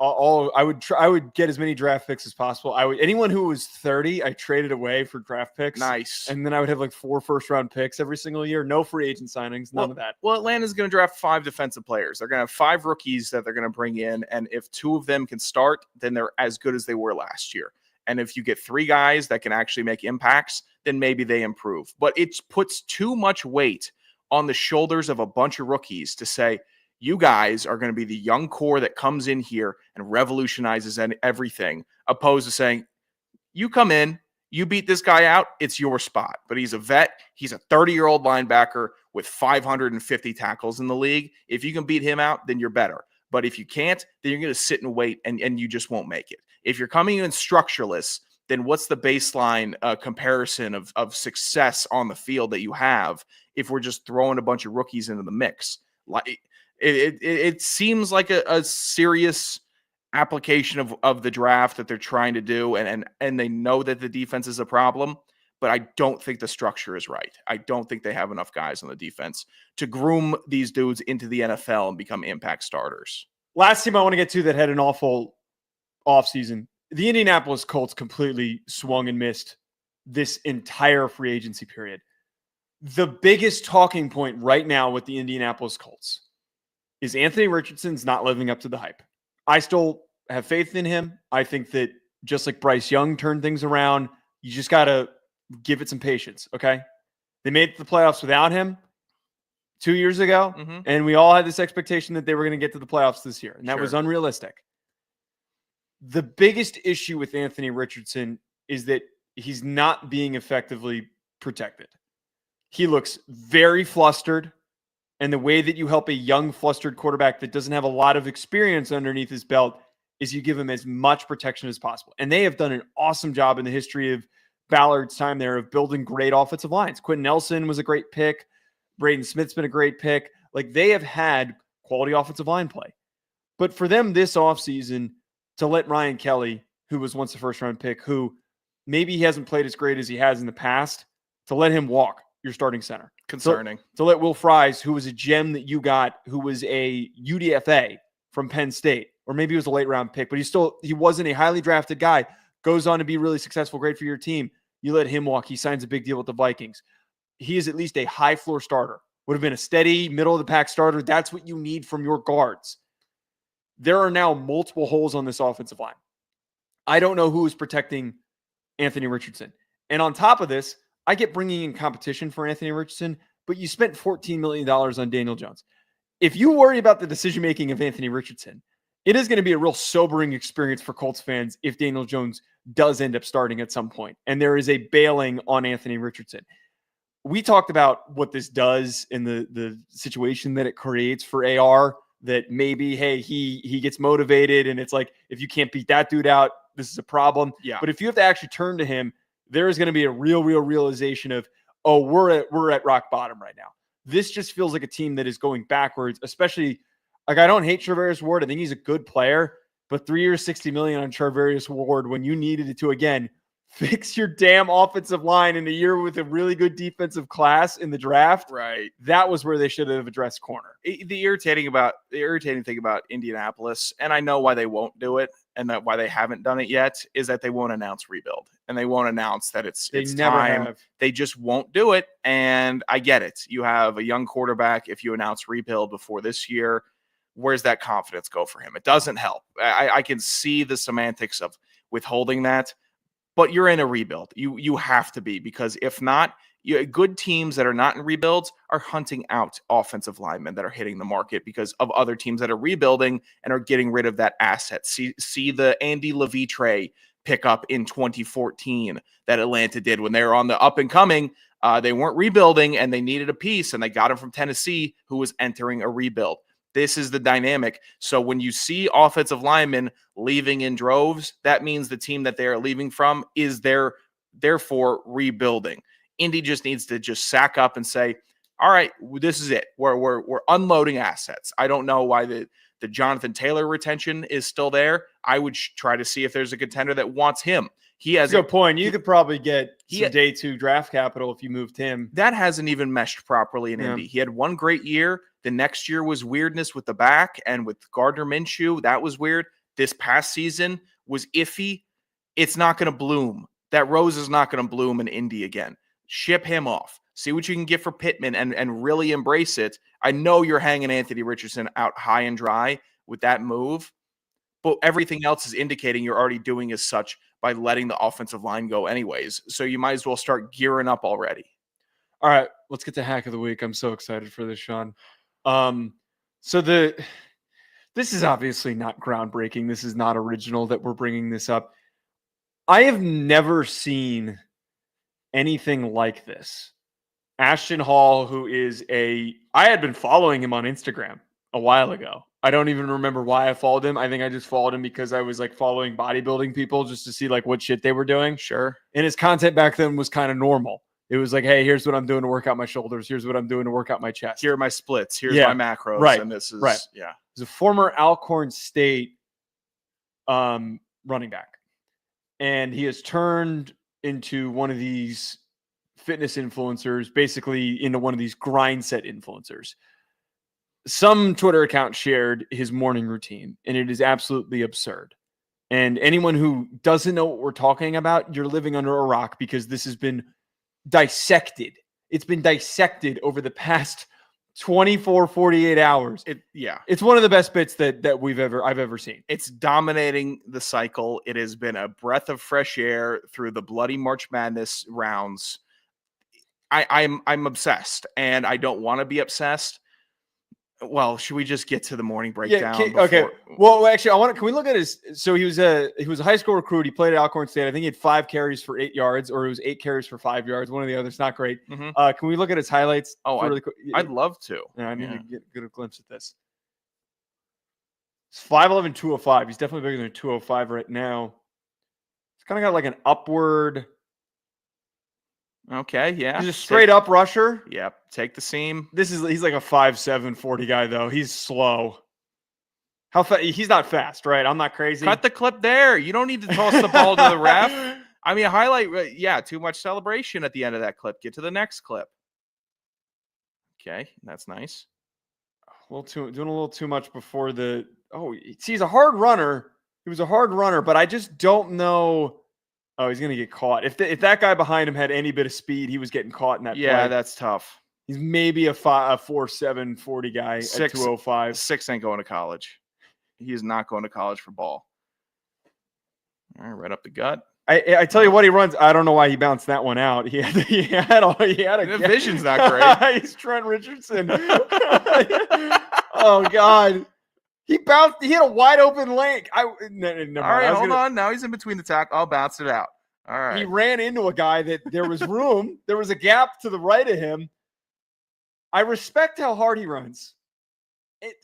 I would get as many draft picks as possible. Anyone who was 30, I traded away for draft picks. Nice. And then I would have like 4 first-round picks every single year. No free agent signings, none of that. Well, Atlanta's going to draft 5 defensive players. They're going to have 5 rookies that they're going to bring in, and if 2 of them can start, then they're as good as they were last year. And if you get 3 guys that can actually make impacts, then maybe they improve. But it puts too much weight on the shoulders of a bunch of rookies to say, you guys are going to be the young core that comes in here and revolutionizes everything, opposed to saying, you come in, you beat this guy out, it's your spot. But he's a vet. He's a 30-year-old linebacker with 550 tackles in the league. If you can beat him out, then you're better. But if you can't, then you're going to sit and wait, and you just won't make it. If you're coming in structureless, then what's the baseline comparison of success on the field that you have if we're just throwing a bunch of rookies into the mix? Like it seems like a serious application of the draft that they're trying to do, and they know that the defense is a problem, but I don't think the structure is right. I don't think they have enough guys on the defense to groom these dudes into the NFL and become impact starters. Last team I want to get to that had an awful offseason. The Indianapolis Colts completely swung and missed this entire free agency period. The biggest talking point right now with the Indianapolis Colts is Anthony Richardson's not living up to the hype. I still have faith in him. I think that just like Bryce Young turned things around, you just got to give it some patience, okay? They made the playoffs without him 2 years ago, and we all had this expectation that they were going to get to the playoffs this year, and that was unrealistic. The biggest issue with Anthony Richardson is that he's not being effectively protected. He looks very flustered, and the way that you help a young, flustered quarterback that doesn't have a lot of experience underneath his belt is you give him as much protection as possible. And they have done an awesome job in the history of Ballard's time there of building great offensive lines. Quentin Nelson was a great pick. Braden Smith's been a great pick. Like, they have had quality offensive line play. But for them this offseason, to let Ryan Kelly, who was once a first-round pick, who maybe he hasn't played as great as he has in the past, to let him walk your starting center. Concerning. To let Will Fries, who was a gem that you got, who was a UDFA from Penn State, or maybe he was a late-round pick, but he wasn't a highly drafted guy, goes on to be really successful, great for your team. You let him walk. He signs a big deal with the Vikings. He is at least a high-floor starter. Would have been a steady, middle-of-the-pack starter. That's what you need from your guards. There are now multiple holes on this offensive line. I don't know who is protecting Anthony Richardson. And on top of this, I get bringing in competition for Anthony Richardson, but you spent $14 million on Daniel Jones. If you worry about the decision-making of Anthony Richardson, it is going to be a real sobering experience for Colts fans if Daniel Jones does end up starting at some point, and there is a bailing on Anthony Richardson. We talked about what this does in the situation that it creates for AR, that maybe, hey, he gets motivated, and it's like, if you can't beat that dude out, this is a problem. Yeah. But if you have to actually turn to him, there is going to be a real realization of, oh, we're at rock bottom right now. This just feels like a team that is going backwards, especially, like, I don't hate Charvarius Ward. I think he's a good player, but 3 years, $60 million on Charvarius Ward when you needed it to, again, fix your damn offensive line in a year with a really good defensive class in the draft. Right. That was where they should have addressed corner. The irritating thing about Indianapolis, and I know why they won't do it, and that why they haven't done it yet, is that they won't announce rebuild, and they won't announce that it's never time. have. They just won't do it, and I get it. You have a young quarterback. If you announce rebuild before this year, where's that confidence go for him? It doesn't help. I can see the semantics of withholding that, but you're in a rebuild. You have to be, because if not, good teams that are not in rebuilds are hunting out offensive linemen that are hitting the market because of other teams that are rebuilding and are getting rid of that asset. See the Andy Levitre pickup in 2014 that Atlanta did when they were on the up and coming. They weren't rebuilding and they needed a piece, and they got him from Tennessee, who was entering a rebuild. This is the dynamic. So when you see offensive linemen leaving in droves, that means the team that they are leaving from is therefore rebuilding. Indy just needs to just sack up and say, all right, this is it. We're unloading assets. I don't know why the Jonathan Taylor retention is still there. I would try to see if there's a contender that wants him. He has a good point. You could probably get some day 2 draft capital if you moved him. That hasn't even meshed properly in Indy. He had one great year. The next year was weirdness with the back and with Gardner Minshew. That was weird. This past season was iffy. It's not going to bloom. That rose is not going to bloom in Indy again. Ship him off. See what you can get for Pittman and really embrace it. I know you're hanging Anthony Richardson out high and dry with that move, but everything else is indicating you're already doing as such by letting the offensive line go anyways. So you might as well start gearing up already. All right, let's get to Hack of the Week. I'm so excited for this, Sean. This is obviously not groundbreaking. This is not original that we're bringing this up. I have never seen anything like this. Ashton Hall, who is I had been following him on Instagram a while ago. I don't even remember why I followed him. I think I just followed him because I was like following bodybuilding people just to see like what shit they were doing. Sure. And his content back then was kind of normal. It was like, hey, here's what I'm doing to work out my shoulders. Here's what I'm doing to work out my chest. Here are my splits. Here's Yeah. my macros. Right. And this is, Right. yeah. He's a former Alcorn State running back. And he has turned into one of these fitness influencers, basically into one of these grind set influencers. Some Twitter account shared his morning routine, and it is absolutely absurd. And anyone who doesn't know what we're talking about, you're living under a rock, because this has been dissected. It's been dissected over the past 24, 48 hours. It's one of the best bits that I've ever seen. It's dominating the cycle. It has been a breath of fresh air through the bloody March Madness rounds. I'm obsessed, and I don't want to be obsessed. Well, should we just get to the morning breakdown? Yeah, okay. Well, actually, can we look at his? So he was a high school recruit. He played at Alcorn State. I think he had 5 carries for 8 yards, or it was 8 carries for 5 yards. One or the other. It's not great. Mhm. Can we look at his highlights? Oh, really quick? I'd love to. Yeah, I need to get a glimpse at this. It's 5'11", 205. He's definitely bigger than 205 right now. He's kind of got like an upward. Okay, yeah. He's a straight up rusher. Yep. Take the seam. He's like a 5'7", 40 guy though. He's slow. How fast? He's not fast, right? I'm not crazy. Cut the clip there. You don't need to toss the ball to the ref. I mean, highlight. Yeah, too much celebration at the end of that clip. Get to the next clip. Okay, that's nice. Doing a little too much before the. Oh, see, he's a hard runner. He was a hard runner, but I just don't know. Oh, he's gonna get caught. If that guy behind him had any bit of speed, he was getting caught in that. Yeah, play. that's tough. He's maybe a 4'7", 40 guy at 205. 6 ain't going to college. He is not going to college for ball. All right, right up the gut. I tell you what, he runs. I don't know why he bounced that one out. He had The vision's not great. He's Trent Richardson. Oh God. He bounced. He hit a wide open lane. All right, hold on. Now he's in between the tackle. I'll bounce it out. All right. He ran into a guy that there was room. There was a gap to the right of him. I respect how hard he runs.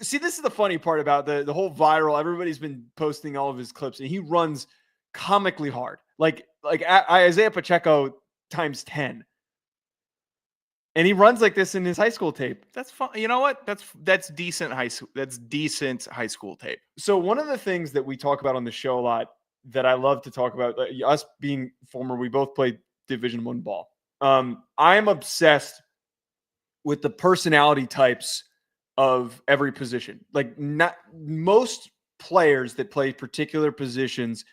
See, this is the funny part about the whole viral. Everybody's been posting all of his clips, and he runs comically hard, like Isaiah Pacheco times 10. And he runs like this in his high school tape. That's fun. You know what? That's decent high school. That's decent high school tape. So one of the things that we talk about on the show a lot that I love to talk about, us being former, we both played Division I ball. I'm obsessed with the personality types of every position. Like, not most players that play particular positions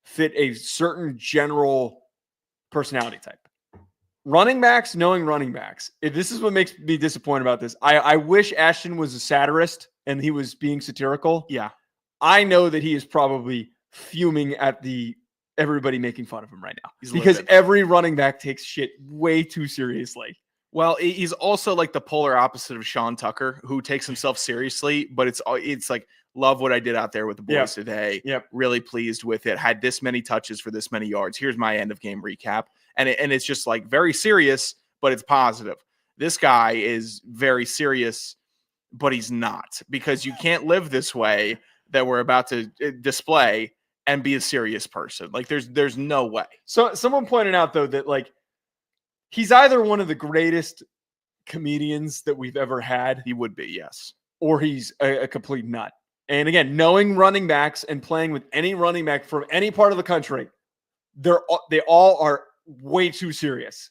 fit a certain general personality type. Running backs, knowing running backs. This is what makes me disappointed about this. I wish Ashton was a satirist and he was being satirical. Yeah. I know that he is probably fuming at everybody making fun of him right now. He's because livid. every running back takes shit way too seriously. Well, he's also like the polar opposite of Sean Tucker, who takes himself seriously, but it's like, love what I did out there with the boys today. Yep. Really pleased with it. Had this many touches for this many yards. Here's my end of game recap. And it's just like very serious, but it's positive. This guy is very serious, but he's not, because you can't live this way that we're about to display and be a serious person. Like there's no way. So someone pointed out though that like he's either one of the greatest comedians that we've ever had. He would be, yes. Or he's a complete nut. And again, knowing running backs and playing with any running back from any part of the country, they all are way too serious,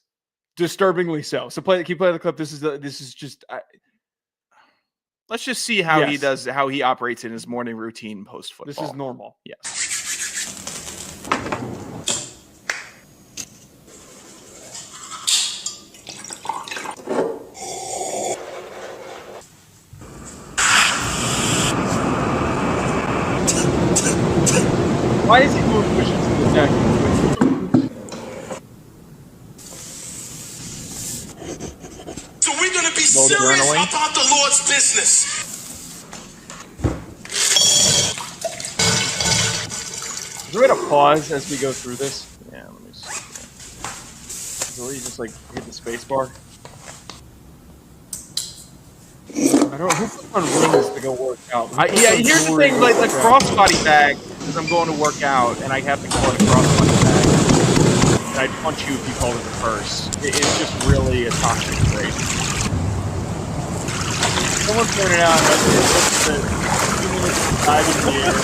disturbingly so. So keep playing the clip. This is just. Let's just see how he operates in his morning routine post football. This is normal. Yes. Why is he doing pushes in the tackle? So we're going to be serious about the Lord's business. Is there a way to pause as we go through this? Yeah, let me see. Is there a way you just like hit the space bar? I don't know who puts on rings to go work out. Here's the thing, like the crossbody bag, because I'm going to work out, and I have to call it a crossbody bag. And I'd punch you if you called it the purse. It's just really a toxic trait. Someone pointed out that it's the 2 minutes of dive in the air.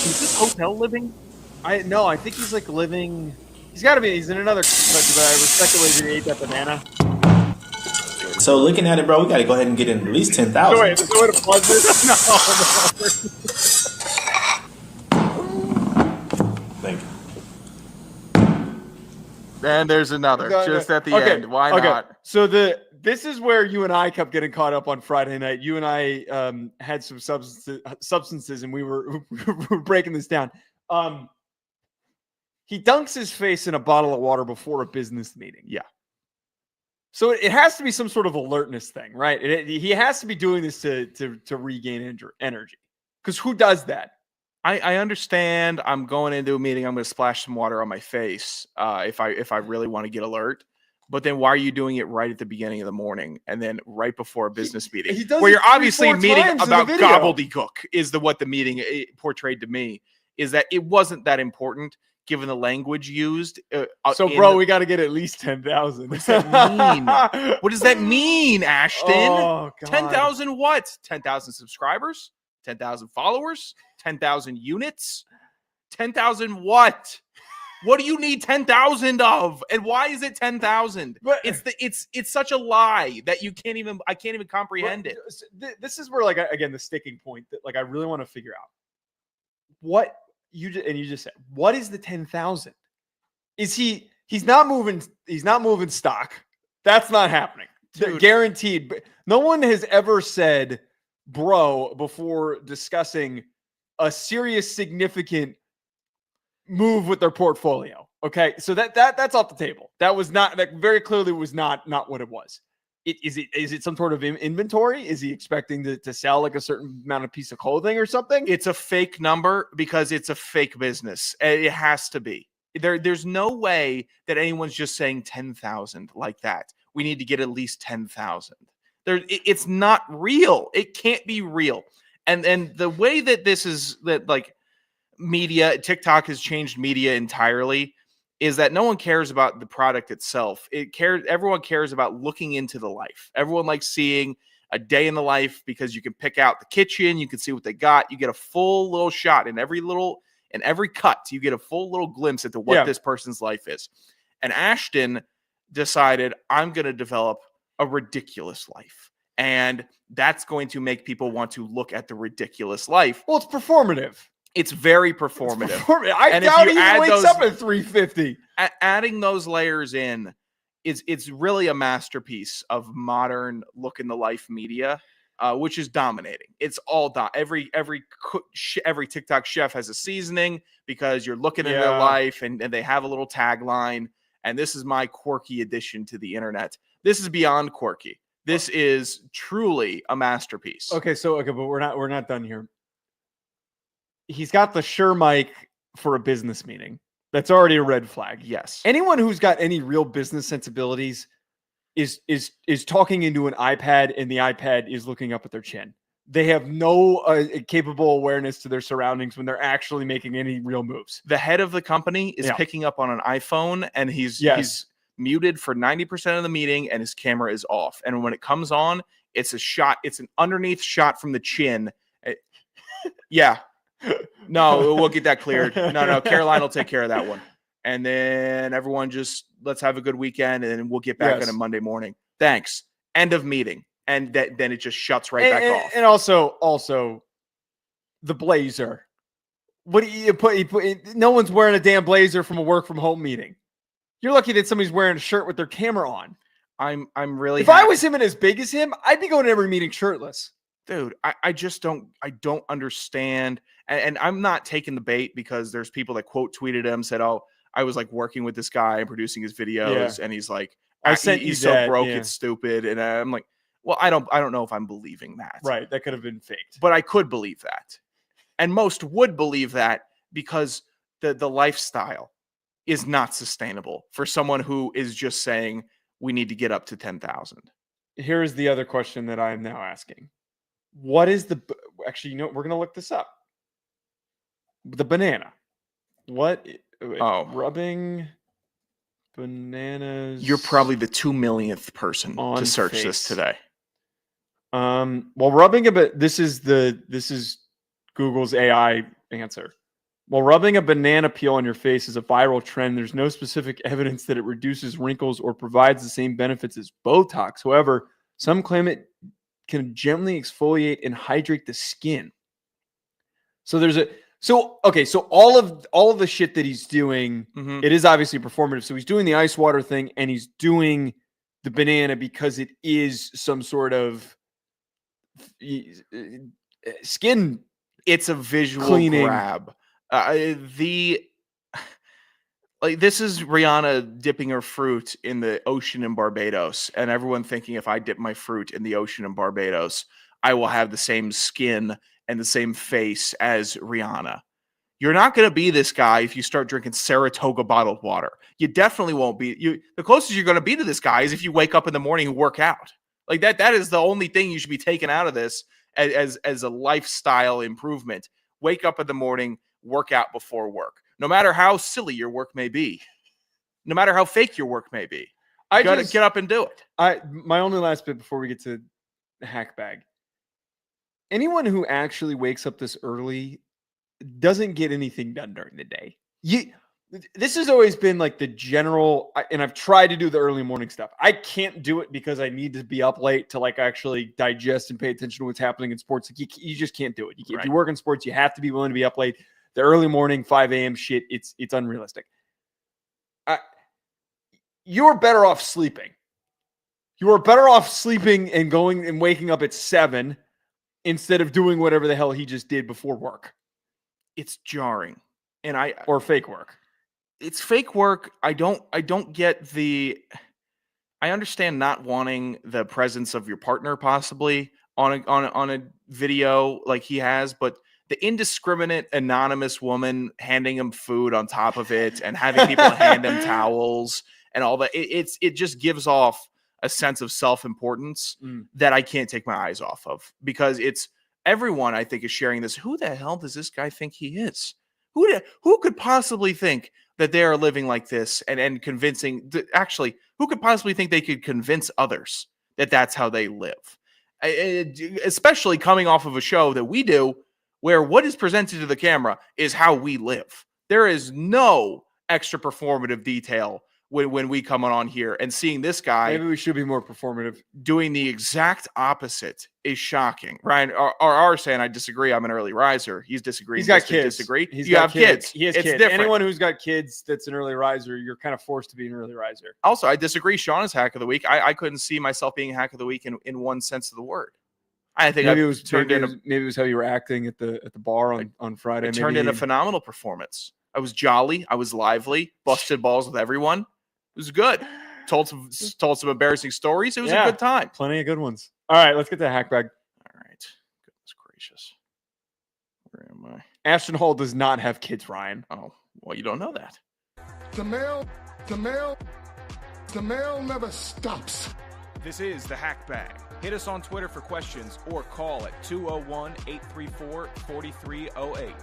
Is this hotel living? I think he's like living. He's got to be. He's in another country, but I speculated he ate that banana. So looking at it, bro, we got to go ahead and get in at least 10,000. Wait, there's no way to pause this? Thank you. And there's another, just at the end. Why not? So this is where you and I kept getting caught up on Friday night. You and I had some substances, and we were breaking this down. He dunks his face in a bottle of water before a business meeting. Yeah. So it has to be some sort of alertness thing, right? He has to be doing this to regain energy. Because who does that? I understand. I'm going into a meeting. I'm going to splash some water on my face if I really want to get alert. But then why are you doing it right at the beginning of the morning and then right before a business meeting where you're obviously meeting about gobbledygook is what the meeting portrayed to me, is that it wasn't that important given the language used. Bro, we got to get at least 10,000. What does that mean? What does that mean, Ashton? Oh, God. 10,000 what? 10,000 subscribers? 10,000 followers? 10,000 units? 10,000 what? What do you need 10,000 of? And why is it 10,000? It's such a lie that I can't even comprehend it. This is where, like, again, the sticking point that, like, I really want to figure out. What you just said, what is the 10,000? Is he's not moving stock. That's not happening. Dude. Guaranteed. But no one has ever said bro before discussing a serious, significant move with their portfolio. Okay. So that's off the table. That very clearly was not what it was. Is it some sort of inventory? Is he expecting to sell like a certain amount of piece of clothing or something? It's a fake number because it's a fake business. It has to be. There's no way that anyone's just saying 10,000 like that. We need to get at least 10,000. It's not real. It can't be real. And the way that this is, that like media, TikTok has changed media entirely, is that no one cares about the product itself. Everyone cares about looking into the life. Everyone likes seeing a day in the life because you can pick out the kitchen, you can see what they got. You get a full little shot in every cut. You get a full little glimpse into what this person's life is. And Ashton decided, I'm going to develop a ridiculous life. And that's going to make people want to look at the ridiculous life. Well, it's performative. It's very performative. I doubt he wakes up at 3:50. Adding those layers in it's really a masterpiece of modern look in the life media, which is dominating. It's all every TikTok chef has a seasoning because you're looking at their life and they have a little tagline. And this is my quirky addition to the internet. This is beyond quirky. This is truly a masterpiece. Okay, but we're not done here. He's got the Shure mic for a business meeting. That's already a red flag. Yes. Anyone who's got any real business sensibilities is talking into an iPad, and the iPad is looking up at their chin. They have no capable awareness to their surroundings when they're actually making any real moves. The head of the company is picking up on an iPhone, and he's muted for 90% of the meeting, and his camera is off. And when it comes on, it's a shot. It's an underneath shot from the chin. No, we'll get that cleared. No, Caroline will take care of that one. And then everyone just, let's have a good weekend, and then we'll get back on it Monday morning. Thanks. End of meeting. And then it just shuts back off. And also the blazer. What do you put? No one's wearing a damn blazer from a work from home meeting. You're lucky that somebody's wearing a shirt with their camera on. I'm really. If I was him and as big as him, I'd be going to every meeting shirtless. Dude, I just don't understand. And I'm not taking the bait because there's people that quote tweeted him, said, "Oh, I was like working with this guy and producing his videos," and he's like, he's so broke, it's stupid. And I'm like, well, I don't know if I'm believing that. Right, that could have been faked, but I could believe that, and most would believe that because the lifestyle. is not sustainable for someone who is just saying we need to get up to 10,000. Here's the other question that I am now asking. What is actually, we're going to look this up. The banana. What? Rubbing bananas. You're probably the 2 millionth person on to search face. this today. Well, rubbing a bit. This is Google's AI answer. While rubbing a banana peel on your face is a viral trend, there's no specific evidence that it reduces wrinkles or provides the same benefits as Botox. However, some claim it can gently exfoliate and hydrate the skin. So all of the shit that he's doing, it is obviously performative. So he's doing the ice water thing and he's doing the banana because it is some sort of skin. It's a visual cleaning grab. This is Rihanna dipping her fruit in the ocean in Barbados, and everyone thinking if I dip my fruit in the ocean in Barbados, I will have the same skin and the same face as Rihanna. You're not going to be this guy if you start drinking Saratoga bottled water. You definitely won't be. The closest you're going to be to this guy is if you wake up in the morning and work out. Like that is the only thing you should be taking out of this as a lifestyle improvement. Wake up in the morning, work out before work. No matter how silly your work may be, no matter how fake your work may be, you got to get up and do it. My only last bit before we get to the hack bag. Anyone who actually wakes up this early doesn't get anything done during the day. This has always been like the general, and I've tried to do the early morning stuff. I can't do it because I need to be up late to like actually digest and pay attention to what's happening in sports. Like you just can't do it. If you work in sports, you have to be willing to be up late. The early morning 5 a.m. shit, it's unrealistic. You're better off sleeping. You are better off sleeping and going and waking up at 7 instead of doing whatever the hell he just did before work. It's jarring, or fake work. It's fake work. I don't get the. I understand not wanting the presence of your partner possibly on a video like he has, but the indiscriminate anonymous woman handing him food on top of it and having people hand him towels and all that, it just gives off a sense of self-importance that I can't take my eyes off of, because it's everyone I think is sharing this. Who the hell does this guy think he is? Who could possibly think that they are living like this and convincing, actually, who could possibly think they could convince others that that's how they live? Especially coming off of a show that we do where what is presented to the camera is how we live. There is no extra performative detail when we come on here, and seeing this guy, maybe we should be more performative, doing the exact opposite is shocking. Ryan are saying I disagree. I'm an early riser. He's disagreeing. He's got kids. Disagree. You have kids. He has it's kids. Different. Anyone who's got kids that's an early riser, you're kind of forced to be an early riser. Also, I disagree. Sean is hack of the week. I couldn't see myself being hack of the week in one sense of the word. I think maybe it was how you were acting at the bar on Friday. It turned in a phenomenal performance. I was jolly. I was lively. Busted balls with everyone. It was good. Told some embarrassing stories. It was a good time. Plenty of good ones. All right, let's get to hack bag. All right. Goodness gracious. Where am I? Ashton Hall does not have kids, Ryan. Oh, well, you don't know that. The mail never stops. This is the Hack Bag. Hit us on Twitter for questions or call at 201-834-4308.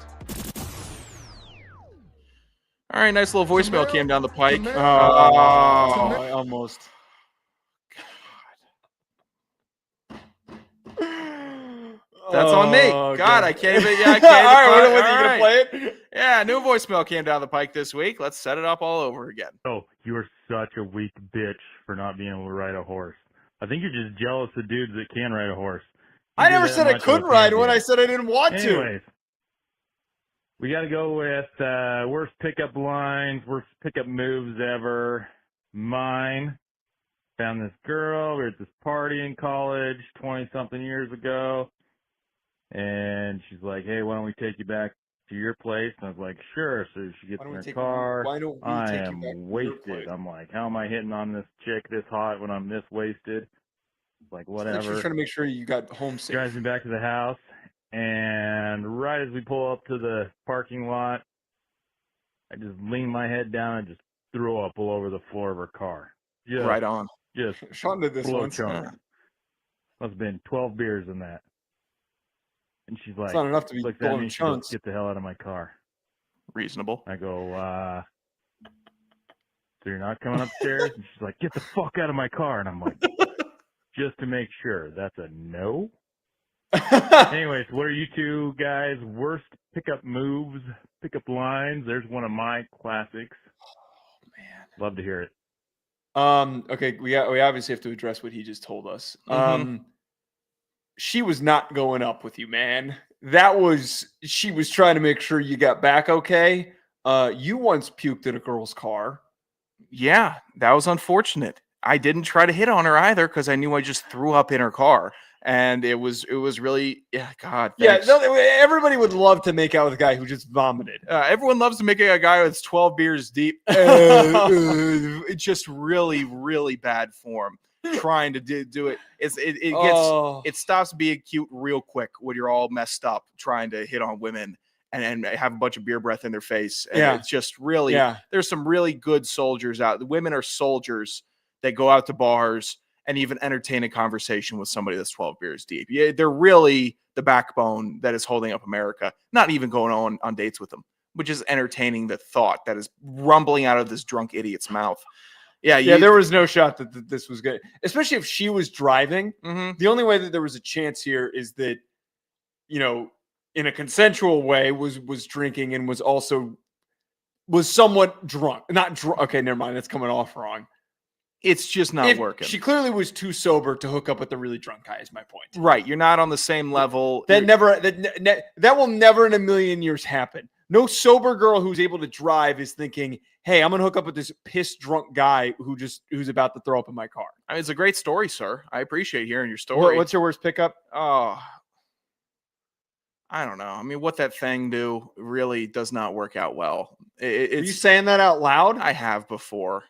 All right, nice little voicemail came down the pike. Almost. That's on me. God, I can't even. Yeah, I can't. All right, you gonna play it? Yeah, new voicemail came down the pike this week. Let's set it up all over again. Oh, you are such a weak bitch for not being able to ride a horse. I think you're just jealous of dudes that can ride a horse. I never said I couldn't ride one. I said I didn't want to. Anyways, we got to go with worst pickup lines, worst pickup moves ever. Mine. Found this girl. We were at this party in college 20-something years ago. And she's like, hey, why don't we take you back to your place? And I was like, sure. So she gets in her car. I am wasted. I'm like, how am I hitting on this chick this hot when I'm this wasted? Like, whatever. She's trying to make sure you got home safe. Drives me back to the house. And right as we pull up to the parking lot, I just leaned my head down and just threw up all over the floor of her car. Just, Right on. Just Sean did this blow once. chunk. Must have been 12 beers in that. And she's like, It's not enough to be looks at me blowing and she goes, chunks. get the hell out of my car. Reasonable. I go, so you're not coming upstairs? And she's like, get the fuck out of my car. And I'm like, just to make sure, that's a no? Anyways, what are you two guys' worst pickup moves, pickup lines? There's one of my classics. Oh, man. Love to hear it. Okay, we obviously have to address what he just told us. She was not going up with you, man. She was trying to make sure you got back okay. You once puked in a girl's car. Yeah, that was unfortunate. I didn't try to hit on her either because I knew I just threw up in her car. And it was really, God. Thanks. Yeah, everybody would love to make out with a guy who just vomited. Everyone loves to make out with a guy that's 12 beers deep. It's just really, really bad form. Trying to do it. It stops being cute real quick when you're all messed up trying to hit on women and have a bunch of beer breath in their face. And it's just really, there's some really good soldiers out. The women are soldiers that go out to bars and even entertain a conversation with somebody that's 12 beers deep. Yeah, they're really the backbone that is holding up America, not even going on dates with them, but just entertaining the thought that is rumbling out of this drunk idiot's mouth. Yeah, there was no shot that this was good, especially if she was driving. Mm-hmm. The only way that there was a chance here is that, in a consensual way was drinking and was somewhat drunk. Not drunk. Okay, never mind. That's coming off wrong. It's just not working. She clearly was too sober to hook up with the really drunk guy, is my point. Right. You're not on the same level. That will never in a million years happen. No sober girl who's able to drive is thinking, hey, I'm going to hook up with this pissed drunk guy who's about to throw up in my car. I mean, it's a great story, sir. I appreciate hearing your story. What's your worst pickup? Oh, I don't know. I mean, what that thing do really does not work out well. Are you saying that out loud? I have before.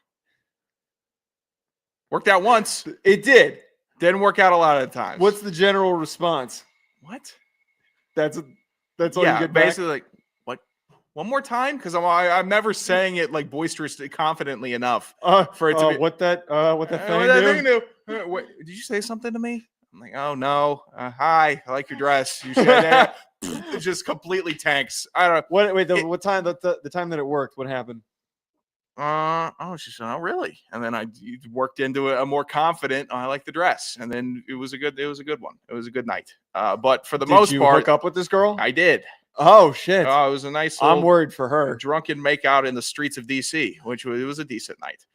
Worked out once. It did. Didn't work out a lot of the times. What's the general response? What? That's all you get back? Basically like, what? One more time? Because I'm never saying it like boisterously, confidently enough for it to be. What that thing do? Wait, did you say something to me? I'm like, oh no. Hi, I like your dress. You said it just completely tanks. I don't know. What time the time that it worked? What happened? She said, oh, really? And then I worked into a more confident. I like the dress, and then it was a good one. It was a good night. But for the most part, hook up with this girl? I did. Oh shit! Oh, it was a nice. I'm worried for her. Drunken makeout in the streets of DC, which was a decent night.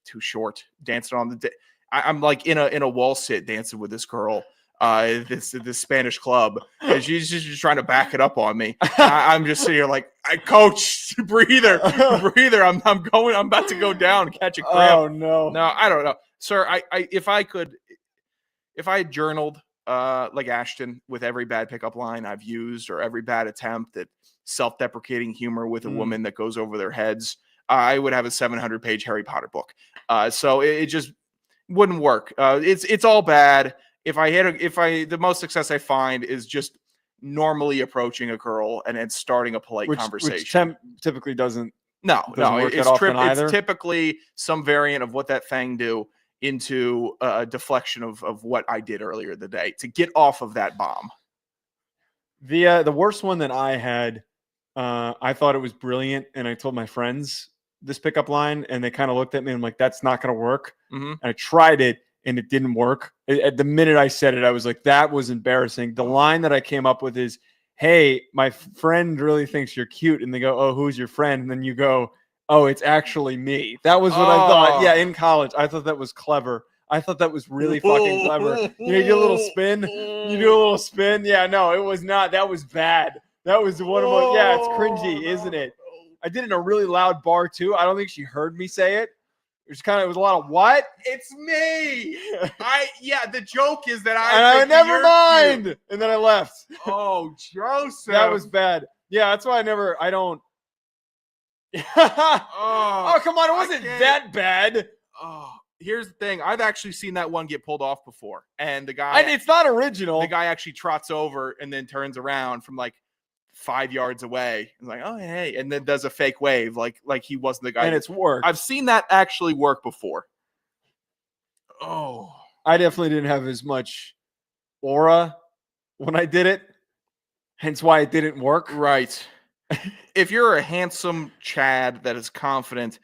Too short. Dancing on the. I'm like in a wall sit dancing with this girl. This Spanish club, and she's just trying to back it up on me. I'm just sitting here like, coach, breather. I'm about to go down and catch a cramp. Oh no, I don't know, sir. If I had journaled like Ashton with every bad pickup line I've used or every bad attempt at self-deprecating humor with a woman that goes over their heads, I would have a 700-page Harry Potter book. So it just wouldn't work. It's all bad. The most success I find is just normally approaching a girl and then starting a polite conversation. Which typically doesn't. It's typically some variant of what that thing do into a deflection of what I did earlier in the day to get off of that bomb. The worst one that I had, I thought it was brilliant, and I told my friends this pickup line, and they kind of looked at me and I'm like, that's not going to work. Mm-hmm. And I tried it. And it didn't work. At the minute I said it, I was like, that was embarrassing. The line that I came up with is, hey, my friend really thinks you're cute. And they go, oh, who's your friend? And then you go, oh, it's actually me. That was what I thought. Yeah, in college. I thought that was clever. I thought that was really fucking clever. You do a little spin. Yeah, no, it was not. That was bad. That was one of them. Yeah, it's cringy, isn't it? I did it in a really loud bar, too. I don't think she heard me say it. It was a lot of what? It's me. The joke is that never mind. And then I left. Oh, Joseph. That was bad. Yeah, that's why I don't. Oh, come on. It wasn't that bad. Oh, here's the thing. I've actually seen that one get pulled off before. And the guy. It's not original. The guy actually trots over and then turns around from like 5 yards away. It's like, oh, hey, and then does a fake wave like he wasn't the guy. And it's worked. I've seen that actually work before. Oh, I definitely didn't have as much aura when I did it, hence why it didn't work. Right. If you're a handsome Chad that is confident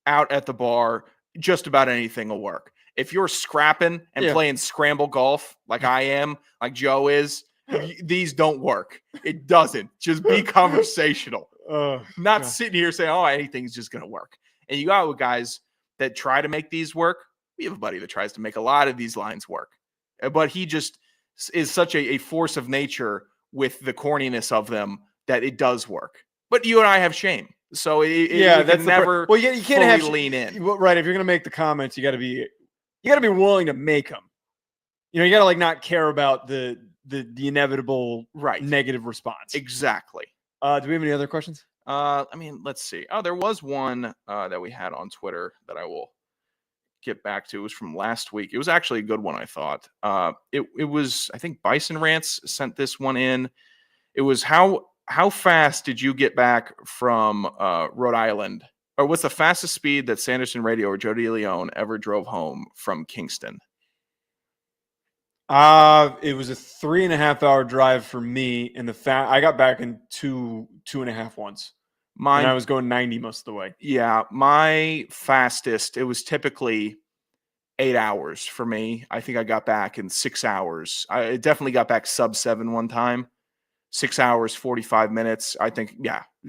out at the bar, just about anything will work. If you're scrapping and playing scramble golf like I am, like Joe is, these don't work. It doesn't. Just be conversational. Not sitting here saying, oh, anything's just going to work. And you got guys that try to make these work. We have a buddy that tries to make a lot of these lines work. But he just is such a force of nature with the corniness of them that it does work. But you and I have shame. So that's never you can't have lean in. Right. If you're going to make the comments, you got to be willing to make them. You got to not care about the inevitable negative response. Exactly. Do we have any other questions? Let's see. Oh, there was one that we had on Twitter that I will get back to. It was from last week. It was actually a good one, I thought. It was, I think Bison Rants sent this one in. It was how fast did you get back from Rhode Island? Or what's the fastest speed that Sanderson Radio or Joe DeLeone ever drove home from Kingston? It was a 3.5 hour drive for me, and I got back in 2.5 once. And I was going 90 most of the way. Yeah, my fastest, it was typically 8 hours for me. I think I got back in 6 hours. I definitely got back sub 7 one time. 6 hours, 45 minutes. I think,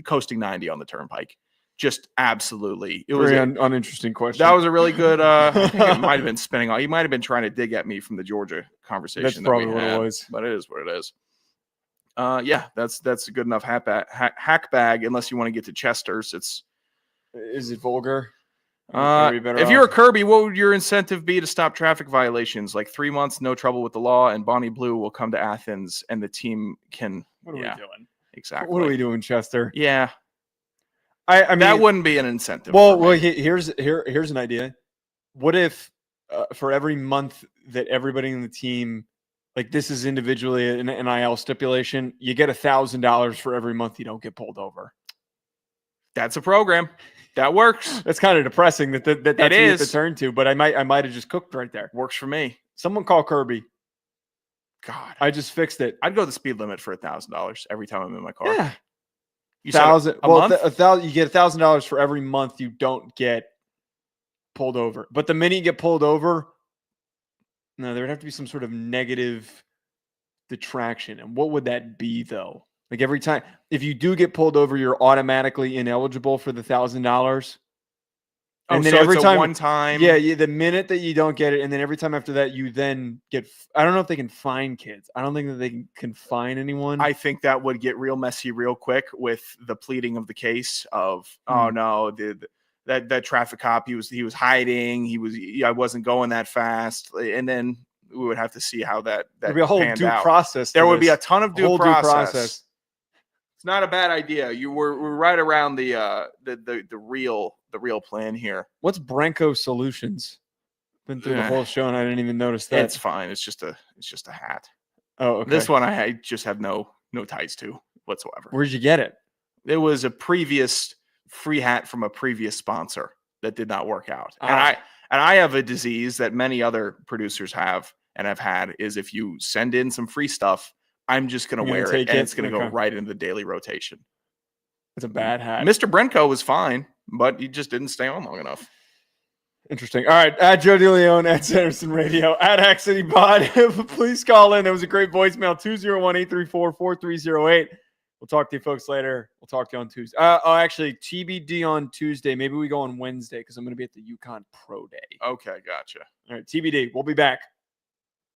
coasting 90 on the turnpike. Just absolutely. It was an uninteresting question. That was a really good. I think it might have been spinning on. He might have been trying to dig at me from the Georgia conversation. That's probably what it was. But it is what it is. That's a good enough hack bag. Unless you want to get to Chester's, is it vulgar? If you're a Kirby, what would your incentive be to stop traffic violations? Like 3 months, no trouble with the law, and Bonnie Blue will come to Athens, and the team can. What are we doing? Exactly. What are we doing, Chester? Yeah. I mean, that wouldn't be an incentive. Well, here's an idea. What if for every month that everybody in the team, like this is individually an NIL stipulation, you get $1,000 for every month you don't get pulled over? That's a program. That works. That's kind of depressing that's what you have to turn to, but I might have just cooked right there. Works for me. Someone call Kirby. God, I just fixed it. I'd go the speed limit for $1,000 every time I'm in my car. Yeah. You $1,000. month? You get $1,000 for every month you don't get pulled over. But the minute you get pulled over, no, there would have to be some sort of negative detraction. And what would that be, though? Like every time, if you do get pulled over, you're automatically ineligible for the $1,000. And then so every it's time, one time. Yeah, the minute that you don't get it, and then every time after that, you then get. I don't know if they can fine kids. I don't think that they can fine anyone. I think that would get real messy real quick with the pleading of the case of oh no, that traffic cop he was hiding. I wasn't going that fast, and then we would have to see how that there'd be a whole due process. There would be a ton of due process. It's not a bad idea. We're right around the real plan here. What's Branco Solutions? Been through the whole show and I didn't even notice that. It's fine. It's just a hat. Oh, okay. This one I just have no ties to whatsoever. Where'd you get it? It was a previous free hat from a previous sponsor that did not work out. And I have a disease that many other producers have and have had is if you send in some free stuff, I'm just going to wear it, and it's going to go right into the daily rotation. It's a bad hat. Mr. Brenko was fine, but he just didn't stay on long enough. Interesting. All right. At Joe DeLeone, at Sanderson Radio, at Hack City Pod. Please call in. That was a great voicemail. 201-834-4308. We'll talk to you folks later. We'll talk to you on Tuesday. Actually, TBD on Tuesday. Maybe we go on Wednesday because I'm going to be at the UConn Pro Day. Okay, gotcha. All right, TBD. We'll be back.